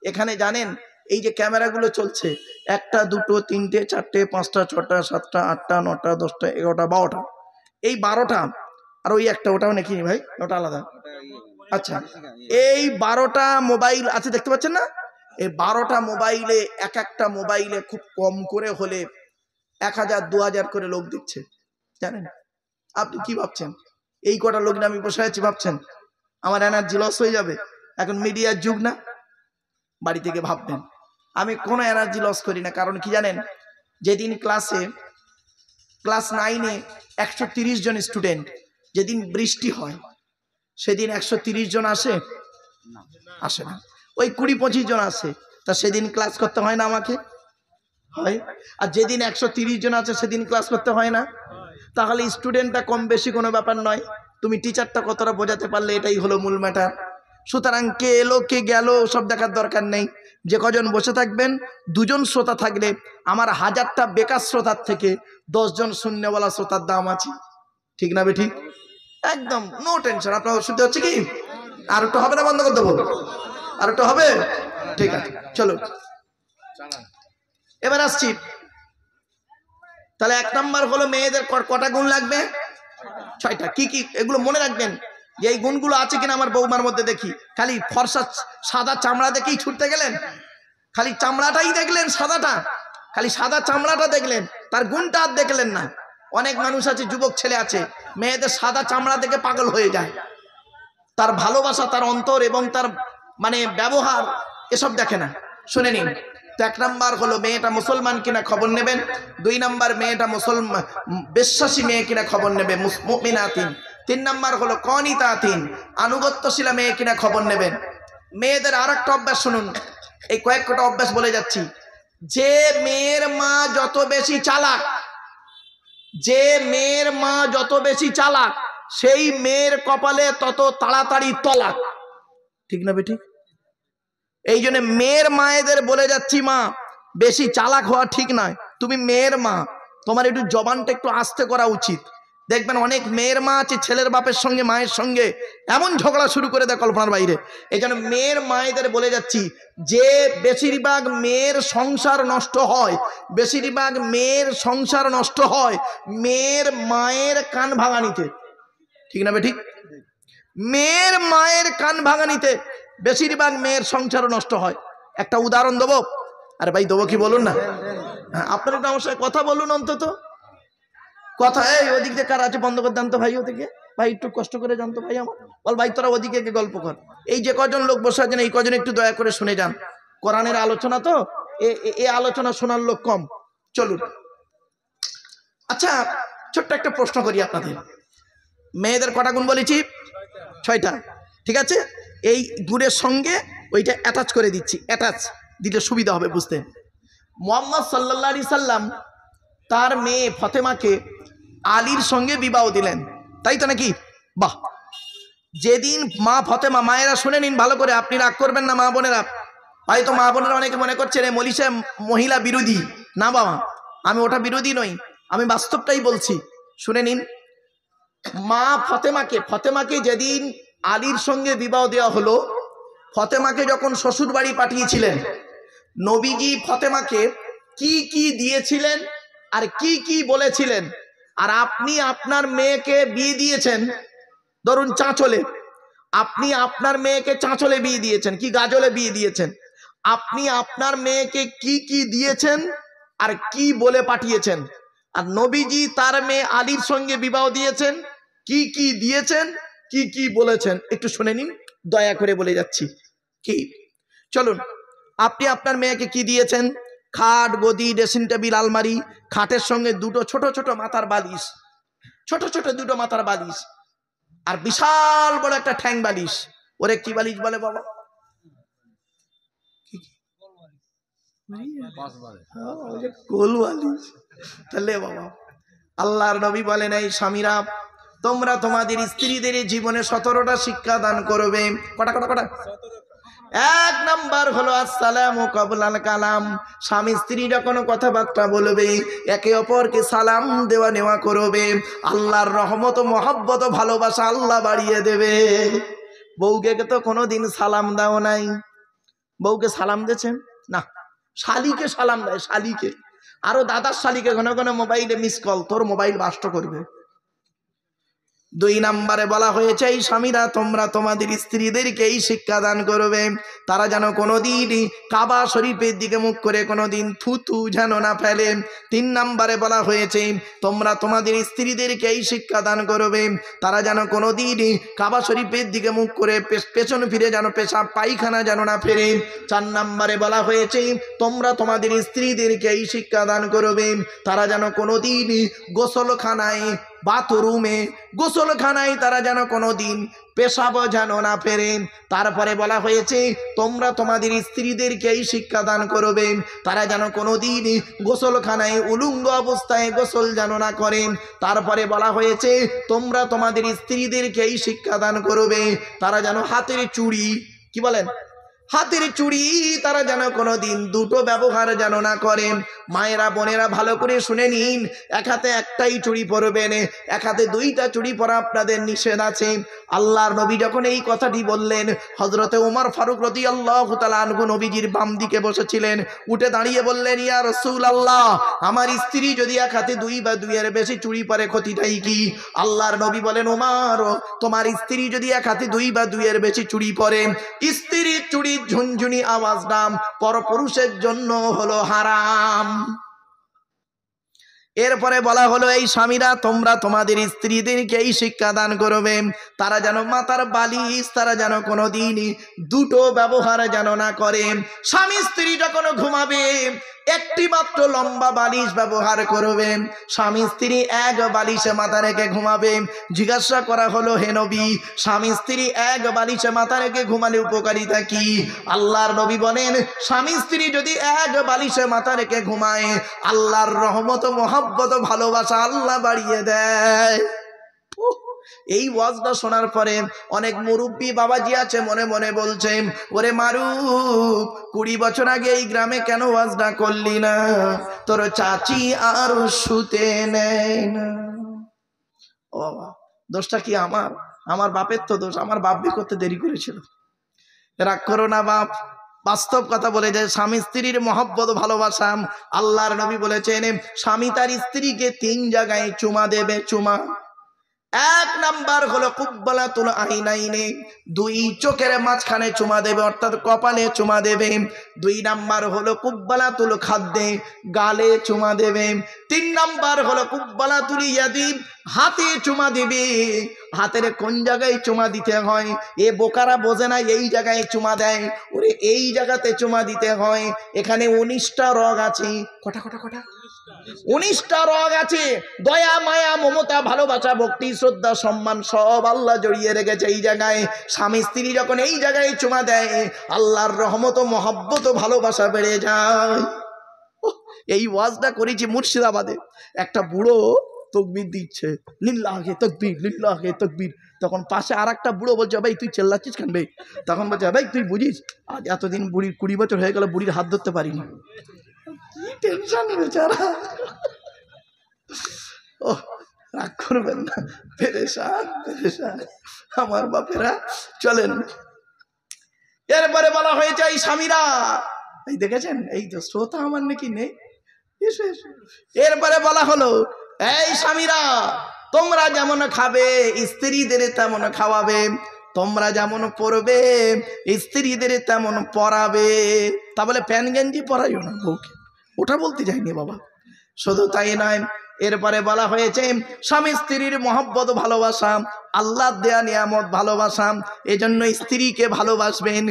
এখানে জানেন এই যে ক্যামেরাগুলো চলছে, 1, 2, 3, 4, 5, 6, 7, 8, 9, 10, 11, 12টা, এই 12টা, আর ওই একটা, ওটাও নাকি ভাই, ওটা আলাদা। আচ্ছা, এই 12টা মোবাইল আছে, দেখতে পাচ্ছেন না? এই 12টা মোবাইলে, এক একটা মোবাইলে খুব কম করে হলে 1000 2000 করে লোক দিচ্ছে, জানেন? আপনি কি ভাবছেন এই কটা লোক না আমি বসে আছি ভাবছেন আমার এনার্জি লস হয়ে যাবে? এখন মিডিয়ার যুগ না? বাড়ি থেকে ভাববেন। আমি কোনো এনার্জি লস করি না, কারণ কি জানেন? যেদিন ক্লাস 9-এ 130 জন স্টুডেন্ট, যেদিন বৃষ্টি হয় সেদিন 130 জন আসে না, ওই 20-25 জন আসে। তা সেদিন ক্লাস করতে হয় না আমাকে? হয়। আর যেদিন 130 জন আছে সেদিন ক্লাস করতে হয় না? তাহলে স্টুডেন্টটা কম বেশি কোনো ব্যাপার নয়, তুমি টিচারটা কতটা বোঝাতে পারলে এটাই হলো মূল ম্যাটার। সুতরাং কে এলো কে গেল সব দেখার দরকার নেই। যে কজন বসে থাকবেন, 2 জন শ্রোতা থাকলে আমার 1000টা বেকার শ্রোতার থেকে 10 জন শূন্যওয়ালা শ্রোতার দাম আছে। ঠিক না বেঠিক? একদম নো টেনশন। আপনার শুনতে হচ্ছে কি? আর একটু হবে না? বন্ধ করে দেবো? আর একটু হবে? ঠিক আছে, চলো এবার আসছি। তাহলে 1 নাম্বার হলো মেয়েদের কটা গুণ লাগবে? 6টা। কি কি এগুলো মনে রাখবেন, যে এই গুণগুলো আছে কিনা আমার বৌমার মধ্যে দেখি। খালি ফর্সা সাদা চামড়া দেখেই ছুটতে গেলেন, খালি চামড়াটাই দেখলেন সাদাটা, খালি সাদা চামড়াটা দেখলেন, তার গুণটা আর দেখলেন না। অনেক মানুষ আছে, যুবক ছেলে আছে, মেয়েদের সাদা চামড়া দেখে পাগল হয়ে যায়, তার ভালোবাসা, তার অন্তর এবং তার মানে ব্যবহার এসব দেখে না। শুনে নিন, তো 1 নাম্বার হলো মেয়েটা মুসলমান কিনা খবর নেবেন। 2 নাম্বার মেয়েটা মুসলমান বিশ্বাসী মেয়ে কিনা খবর নেবে, মুমিনাতিন। 3 নাম্বার হলো কনিতাতিন, আনুগত্যশীলা মেয়ে কিনা খবর নেবেন। মেয়েদের আর একটা অভ্যাস শুনুন, এই কয়েকটা অভ্যাস বলে যাচ্ছি। যে মেয়ের মা যত বেশি চালাক, সেই মেয়ের কপালে তত তাড়াতাড়ি তলাক। ঠিক না বেঠিক? এই জন্য মেয়ের মায়েদের বলে যাচ্ছি, মা বেশি চালাক হওয়া ঠিক নয়। তুমি মেয়ের মা, তোমার একটু জবানটা একটু আস্তে করা উচিত। দেখবেন অনেক মেয়ের মা আছে, ছেলের বাপের সঙ্গে মায়ের সঙ্গে এমন ঝগড়া শুরু করে দেয় কল্পনার বাইরে। এই জন্য মেয়ের মায়েদের বলে যাচ্ছি, যে বেশিরভাগ মেয়ের সংসার নষ্ট হয়, মেয়ের মায়ের কান ভাঙানিতে। ঠিক না বেঠিক? মেয়ের মায়ের কান ভাঙানিতে বেশিরভাগ মেয়ের সংসার নষ্ট হয়। একটা উদাহরণ দেবো? আরে ভাই দেবো কি বলুন না? আপনারা একটু আমার সাথে কথা বলুন অন্তত। কথা, এই ওদিক দিয়ে কার আছে বন্ধ করে দেন তো ভাই, ওদিকে ভাই একটু কষ্ট করে জানতো ভাই আমার, বল ভাই তোরা ওদিকে গল্প কর। এই যে কজন লোক বসে আছেন এই কজন একটু দয়া করে শুনে যান, কোরআনের আলোচনা তো, এ আলোচনা শোনার লোক কম। চলুন। আচ্ছা, ছোট্ট একটা প্রশ্ন করি আপনাদের। মেয়েদের কটা গুণ বলেছি? 6টা। ঠিক আছে, এই গুণের সঙ্গে ওইটা অ্যাটাচ করে দিচ্ছি, অ্যাটাচ দিতে সুবিধা হবে বুঝতে। মুহাম্মদ সাল্লাল্লাহু আলাইহি সাল্লাম তার মেয়ে ফাতেমাকে আলীর সঙ্গে বিবাহ দিলেন, তাই তো নাকি? বাহ। যেদিন মা ফাতেমা, মায়েরা শুনে নিন ভালো করে, আপনি রাগ করবেন না মা বোনেরা। হয়তো মা বোনেরা অনেকে মনে করছেন এই মলিশা মহিলা বিরোধী। না বাবা, আমি ওটা বিরোধী নই, আমি বাস্তবটাই বলছি। শুনে নিন, মা ফাতেমাকে যেদিন আলীর সঙ্গে বিবাহ দেওয়া হলো, ফাতেমাকে যখন শ্বশুর বাড়ি পাঠিয়েছিলেন, নবীজি ফাতেমাকে কি কি দিয়েছিলেন আর কি কি বলেছিলেন, আর আপনি আপনার মেয়েকে বিয়ে দিয়েছেন ধরুন চাঁচলে, আপনি আপনার মেয়েকে চাঁচলে বিয়ে দিয়েছেন কি গাজলে বিয়ে দিয়েছেন, আপনি আপনার মেয়েকে কি কি দিয়েছেন আর কি বলে পাঠিয়েছেন, আর নবীজি তার মেয়ে আলীর সঙ্গে বিবাহ দিয়েছেন, কি কি দিয়েছেন, কি কি বলেছেন, একটু শুনে নিন, দয়া করে বলে যাচ্ছি। কি, চলুন। আপনি আপনার মেয়েকে কি দিয়েছেন? খাট, গদি, ড্রেসিং টেবিল, আলমারি, খাটের সঙ্গে দুটো ছোট ছোট মাথার বালিশ, ছোট ছোট দুটো মাথার বালিশ, আর বিশাল বড় একটা ঠ্যাং বালিশ। ওরে কি বালিশ বলে বাবা? কোল বালিশ। তাহলে বাবা, আল্লাহর নবী বলেন, এই স্বামীরা, তোমরা তোমাদের স্ত্রীদের জীবনে 17টা শিক্ষা দান করবে। কটা কটা কটা? 1 নাম্বার হলো আসসালামু ক্বাবলাল কালাম। স্বামী স্ত্রী যখন কথাবার্তা বলবে, একে অপরকে সালাম দেওয়া নেওয়া করবে। আল্লাহর রহমত, মহব্বত, ভালোবাসা আল্লাহ বাড়িয়ে দেবে। বউকে তো কোনোদিন সালাম দাও নাই? বউকে সালাম দিয়েছেন না? শালিকে সালাম দেয়, শালিকে। আরো দাদার শালিকে ঘন ঘন মোবাইলে মিস কল, তোর মোবাইল বাস্ট করবে। 2 নম্বরে বলা হয়েছে, এই স্বামীরা, তোমরা তোমাদের স্ত্রীদেরকে এই শিক্ষা দান করবে, তারা যেন কোনোদিন কাবা শরীফের দিকে মুখ করে কোনোদিন থুতু যেন না ফেলে। 3 নম্বরে বলা হয়েছে, তোমরা তোমাদের স্ত্রীদেরকে এই শিক্ষা দান করবে, তারা যেন কোনোদিন কাবা শরীফের দিকে মুখ করে পেছন ফিরে যেন পেশাব পায়খানা যেন না ফেরে। 4 নম্বরে বলা হয়েছে, তোমরা তোমাদের স্ত্রীদেরকে এই শিক্ষা দান করবে, তারা যেন কোনোদিন গোসলখানায়, বাথরুমে, গোসলখানায় তারা যেন কোনোদিন পেশাব যেন না ফেরে। তারপরে বলা হয়েছে, তোমরা তোমাদের স্ত্রীদেরকে এই শিক্ষা দান করবে, তারা যেন কোনোদিন গোসলখানায় উলঙ্গ অবস্থায় গোসল যেন না করেন। তারপরে বলা হয়েছে, তোমরা তোমাদের স্ত্রীদেরকে এই শিক্ষা দান করবে, তারা যেন হাতের চুড়ি, কি বলেন, হাতের চুড়ি তারা যেন কোনোদিন দুটো ব্যবহার যেন না করেন। মায়েরা, বোনেরা, ভালো করে শুনে নিন, এক হাতে একটাই চুড়ি পরবেন, এক হাতে 2টা চুড়ি পরা আপনাদের নিষেধ আছে। আল্লাহর নবী যখন এই কথাটি বললেন, হযরতে ওমর ফারুক রাদিয়াল্লাহু তাআলা আনহু নবীজির বাম দিকে বসেছিলেন, উঠে দাঁড়িয়ে বললেন, ইয়া রাসূলুল্লাহ, আমার স্ত্রী যদি এক হাতে 2 বা 2-এর বেশি চুড়ি পরে ক্ষতিটাই কি? আল্লাহর নবী বলেন, ওমর, তোমার স্ত্রী যদি এক হাতে 2 বা 2-এর বেশি চুড়ি পরে, স্ত্রীর চুড়ি ঝুনঝুনি আওয়াজ নাম পরপুরুষের জন্য হলো হারাম। এরপরে বলা হলো, এই স্বামীরা, তোমরা তোমাদের স্ত্রীদেরকে এই শিক্ষা দান করবে, তারা যেন মাথার বালিশ তারা যেন কোনোদিন দুটো ব্যবহার যেন না করে। স্বামী স্ত্রী যখন ঘুমাবে, একটি মাত্র লম্বা বালিশ ব্যবহার করবে। স্বামী স্ত্রী এক বালিশে মাথা রেখে ঘুমাবে। জিজ্ঞাসা করা হলো, হে নবী, স্বামী স্ত্রী এক বালিশে মাথা রেখে ঘুমালে উপকারিতা কি? আল্লাহর নবী বলেন, স্বামী স্ত্রী যদি এক বালিশে মাথা রেখে ঘুমায়, আল্লাহর রহমত, মহব্বত, ভালোবাসা আল্লাহ বাড়িয়ে দেয়। এই ওয়াজটা শোনার পরে অনেক মুরব্বী বাবাজি আছে, মনে মনে বলছে, ওরে মারুফ, 20 বছর আগে এই গ্রামে কেন ওয়াজটা করলি না? তোর চাচি আর শুতে নেয় না। ও বাবা, দোষটা কি আমার? আমার বাপের তো দোষ, আমার বাপ বিয়ে করতে দেরি করেছিল। রাগ করো না বাপ, বাস্তব কথা বলে যায়, স্বামী স্ত্রীর মহব্বত, ভালোবাসা। আল্লাহর নবী বলেছেন, স্বামী তার স্ত্রীকে 3 জায়গায় চুমা দেবে। চুমা 1 নাম্বার হলো কুব্বালাতুল আইনাইনে, 2 চোখের মাঝখানে চুমা দেবে, অর্থাৎ কপালে চুমা দেবে। 2 নাম্বার হলো কুব্বালাতুল খাদ্দে, গালে চুমা দেবে। 3 নাম্বার হলো কুব্বালাতুল ইয়াদি, হাতে চুমা দিবে। হাতের কোন জায়গায় চুমা দিতে হয় এ বোকারা বোঝে না, এই জায়গায় চুমা দেয়। ওরে এই জায়গাতে চুমা দিতে হয়, এখানে 19টা রগ আছে। কটা কটা কটা? 19টা রগ আছে। দয়া, মায়া, মমতা, ভালোবাসা, ভক্তি, শ্রদ্ধা, সম্মান সব আল্লাহ জড়িয়ে রেখেছে এই জায়গায়। স্বামী স্ত্রী যখন এই জায়গায় চুমা দেয়, আল্লাহর রহমত, মহব্বত, ভালোবাসা বেড়ে যায়। এই ওয়াজটা করেছি মুর্শিদাবাদে। একটা বুড়ো তকবীর দিচ্ছে, লিল্লাহে তাকবীর, লিল্লাহে তাকবীর। তখন পাশে আর একটা বুড়ো বলছে, ভাই তুই চেল্লাচ্ছিস কেন ভাই? তখন বলছে, ভাই তুই বুঝিস, আজ এতদিন বুড়ির 20 বছর হয়ে গেল, বুড়ির হাত ধরতে পারিনি। কি টেনশন বেচারা। ও রাগ করবেন না, পেরেশান পেরেশান আমার বাপেরা। চলেন, এরপরে বলা হয়েছে, এই স্বামীরা, এই দেখেছেন, এই তো শ্রোতা আমার নাকি নেই। এরপরে বলা হলো, এই স্বামীরা, তোমরা যেমন খাবে স্ত্রীদের তেমন খাওয়াবে। তোমরা যেমন পরবে স্ত্রীদের তেমন পরাবে। তা বলে প্যান গেঞ্জি পরাইও না বউকে, ওটা বলতে যাইনি বাবা। শুধু তাই নয়, এরপরে বলা হয়েছে স্বামী স্ত্রীর মহব্বত ভালোবাসা, আল্লাহ দেয়া নিয়ামত ভালোবাসা। এজন্য স্ত্রীকে ভালোবাসবেন,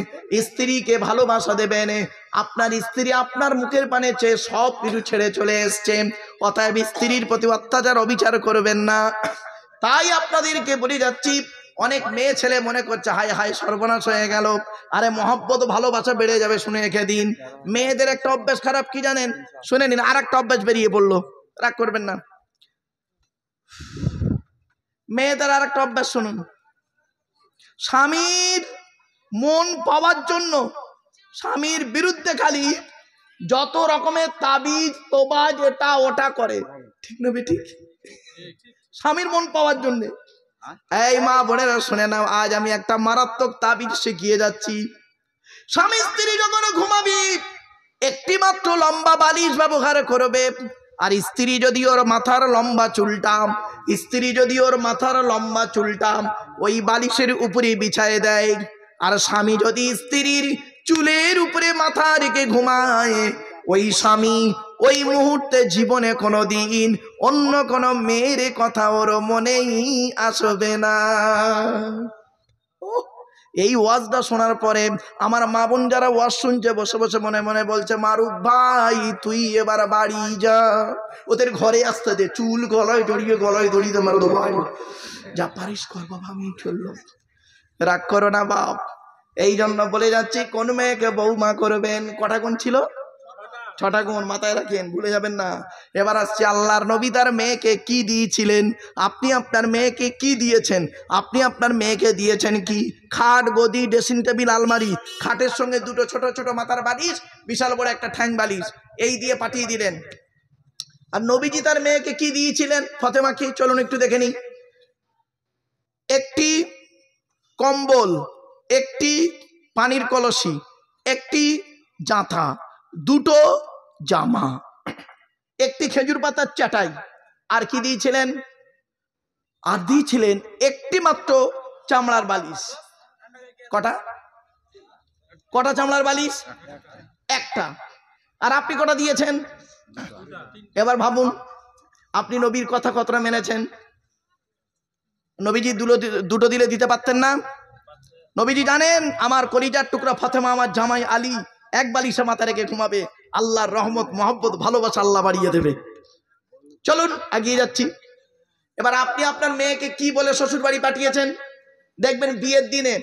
স্ত্রীকে ভালোবাসা দেবেন। আপনার স্ত্রী আপনার মুখের পানে চেয়ে সব কিছু ছেড়ে চলে এসছে, অতএব স্ত্রীর প্রতি অত্যাচার অবিচার করবেন না। তাই আপনাদেরকে বলে যাচ্ছি, অনেক মেয়ে ছেলে মনে করছে হায় হায় সর্বনাশ হয়ে গেল, আরে মহব্বত ভালোবাসা বেড়ে যাবে, শুনে রেখে দিন। মেয়েদের একটা অভ্যাস খারাপ কি জানেন? শুনে নিন, আর একটা অভ্যাস বেরিয়ে পড়লো, রাগ করবেন না। মেয়েদের আর একটা অভ্যাস শুনুন, স্বামীর মন পাওয়ার জন্য স্বামীর বিরুদ্ধে খালি যত রকমের তাবিজ তোবাজ এটা ওটা করে, ঠিক না বেঠিক? স্বামীর মন পাওয়ার জন্য। এই মা বোনেরা শুনে নাও, আজ আমি একটা মারাত্মক তাবিজ শিখিয়ে যাচ্ছি। স্বামী স্ত্রী যখন ঘুমাবি একটি মাত্র লম্বা বালিশ ব্যবহার করবে, আর স্ত্রী যদি ওর মাথার লম্বা চুলটাম, স্ত্রী যদি ওর মাথার লম্বা চুলটাম ওই বালিশের উপরে বিছায় দেয়, আর স্বামী যদি স্ত্রীর চুলের উপরে মাথা রেখে ঘুমায়, ওই স্বামী ওই মুহূর্তে জীবনে কোনোদিন অন্য কোনো মেয়ের কথা ওর মনেই আসবে না। এই ওয়াজটা শোনার পরে আমার মা বোন যারা ওয়াজ শুনছে বসে বসে মনে মনে বলছে, মারুফ ভাই তুই এবার বাড়ি যা, ওদের ঘরে আসতে দে, চুল গলায় দড়িয়ে মারো ভাই, যা পারিস কর বাবা, আমি চললাম। রাগ করো না বাপ। এই জন্য বলে যাচ্ছি, কোন মেয়েকে বৌমা করবেন, কটা গুণ ছিল? 6টা গুণ, মাথায় রাখেন, ভুলে যাবেন না। এবার আসছে আল্লাহর নবী তার মেয়েকে কি দিয়েছিলেন, আপনি আপনার মেয়েকে কি দিয়েছেন? আপনি আপনার মেয়েকে দিয়েছেন কি? খাট, গদি, ড্রেসিং টেবিল, আলমারি, খাটের সঙ্গে 2টো ছোট ছোট মাথার বালিশ, বিশাল বড় একটা ঠ্যাং বালিশ, এই দিয়ে পাঠিয়ে দিলেন। আর নবীজি তার মেয়েকে কি দিয়েছিলেন ফাতেমাকে? চলুন একটু দেখে নিই। একটি কম্বল, একটি পানির কলসি, একটি জাঁথা, 2টো জামা, একটি খেজুর পাতার চাটাই, আর কি দিয়েছিলেন? আর দিয়েছিলেন একটি মাত্র চামড়ার বালিশ। কটা চামড়ার বালিশ? একটা। আর আপনি কটা দিয়েছেন? এবার ভাবুন, আপনি নবীর কথা কতটা মেনেছেন? নবীজি 2টো দিলে দিতে পারতেন না? নবীজি জানেন আমার কলিজার টুকরা ফাতেমা আমার জামাই আলী এক বালিশে মাথা রেখে ঘুমাবে, আল্লাহর রহমত মহব্বত ভালোবাসা আল্লাহ বাড়িয়ে দেবে। চলুন এগিয়ে যাচ্ছি। এবার আপনি আপনার মেয়েকে কি বলে শ্বশুর বাড়ি পাঠিয়েছেন? দেখবেন বিয়ের দিনে,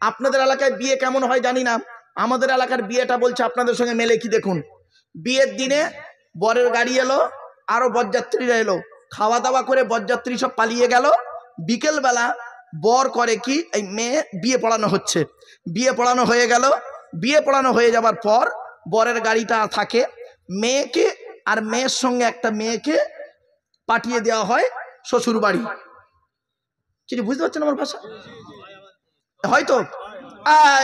আপনাদের এলাকায় বিয়ে কেমন হয় জানি না, আমাদের এলাকার বিয়েটা বলছে আপনাদের সঙ্গে মেলে কি দেখুন। বিয়ের দিনে বরের গাড়ি এলো, আরো বরযাত্রীরা এলো, খাওয়া দাওয়া করে বরযাত্রী সব পালিয়ে গেল। বিকেলবেলা বর করে কি, এই মেয়ে বিয়ে পড়ানো হচ্ছে, বিয়ে পড়ানো হয়ে গেল। বিয়ে পড়ানো হয়ে যাবার পর বরের গাড়িটা থাকে, মেয়েকে আর মেয়ের সঙ্গে একটা মেয়েকে পাঠিয়ে দেওয়া হয় শ্বশুর বাড়ি। কি বুঝতে পারছেন আমার ভাষা? হয়তো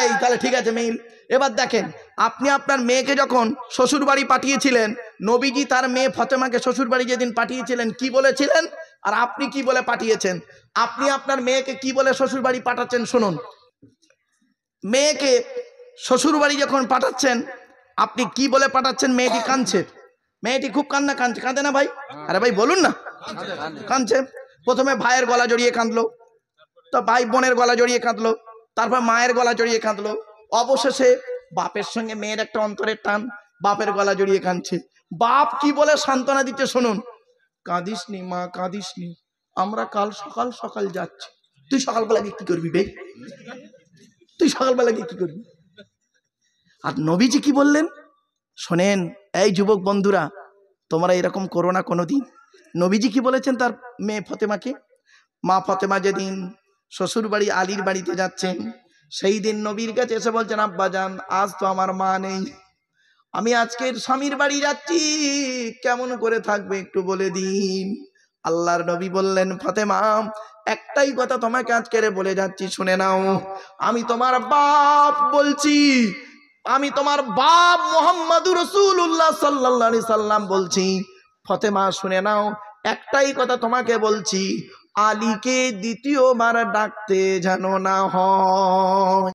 এই তাহলে ঠিক আছে মেইল। এবার দেখেন, আপনি আপনার মেয়েকে যখন শ্বশুর বাড়ি পাঠিয়েছিলেন, নবীজি তার মেয়ে ফাতেমাকে শ্বশুর বাড়ি যেদিন পাঠিয়েছিলেন কি বলেছিলেন, আর আপনি কি বলে পাঠিয়েছেন? আপনি আপনার মেয়েকে কি বলে শ্বশুর বাড়ি পাঠাচ্ছেন শুনুন। মেয়েকে শ্বশুর বাড়ি যখন পাঠাচ্ছেন আপনি কি বলে পাঠাচ্ছেন? মেয়েটি কাঁদছে, মেয়েটি খুব কান্না কাঁদছে, কাঁদে না ভাই? আরে ভাই বলুন না, কাঁদছে। প্রথমে ভাইয়ের গলা জড়িয়ে কাঁদলো, তো ভাই বোনের গলা জড়িয়ে কাঁদলো, তারপর মায়ের গলা জড়িয়ে কাঁদলো, অবশেষে বাপের সঙ্গে মেয়ের একটা অন্তরের টান, বাপের গলা জড়িয়ে কাঁদছে। বাপ কি বলে সান্ত্বনা দিচ্ছে শুনুন, কাঁদিস নি মা, কাঁদিস নি, আমরা কাল সকাল সকাল যাচ্ছি। তুই সকালবেলা গিয়ে কি করবি বে? তুই সকালবেলা গিয়ে কি করবি? আর নবীজি কি বললেন শোনেন, এই যুবক বন্ধুরা তোমরা এরকম করো না কোনোদিন। নবীজি কি বলেছেন তার মেয়ে ফাতেমাকে? মা ফাতেমা যেদিন শ্বশুর বাড়ি আলীর বাড়িতে যাচ্ছেন, সেই দিন নবীর কাছে এসে বলছেন, আব্বা জান আজ তো আমার মা নেই, আমি আজকের স্বামীর বাড়ি যাচ্ছি, কেমন করে থাকবে একটু বলে দিন। আল্লাহর নবী বললেন, ফাতেমা একটাই কথা তোমাকে আজকের বলে যাচ্ছি, শুনে নাও, আমি তোমার বাপ বলছি, আমি তোমার বাপ মুহাম্মাদুর রাসূলুল্লাহ সাল্লাল্লাহু আলাইহি সাল্লাম বলছি। ফাতেমা শুনে নাও, একটাই কথা তোমাকে বলছি, আলীকে দ্বিতীয়বার ডাকতে যেন না হয়।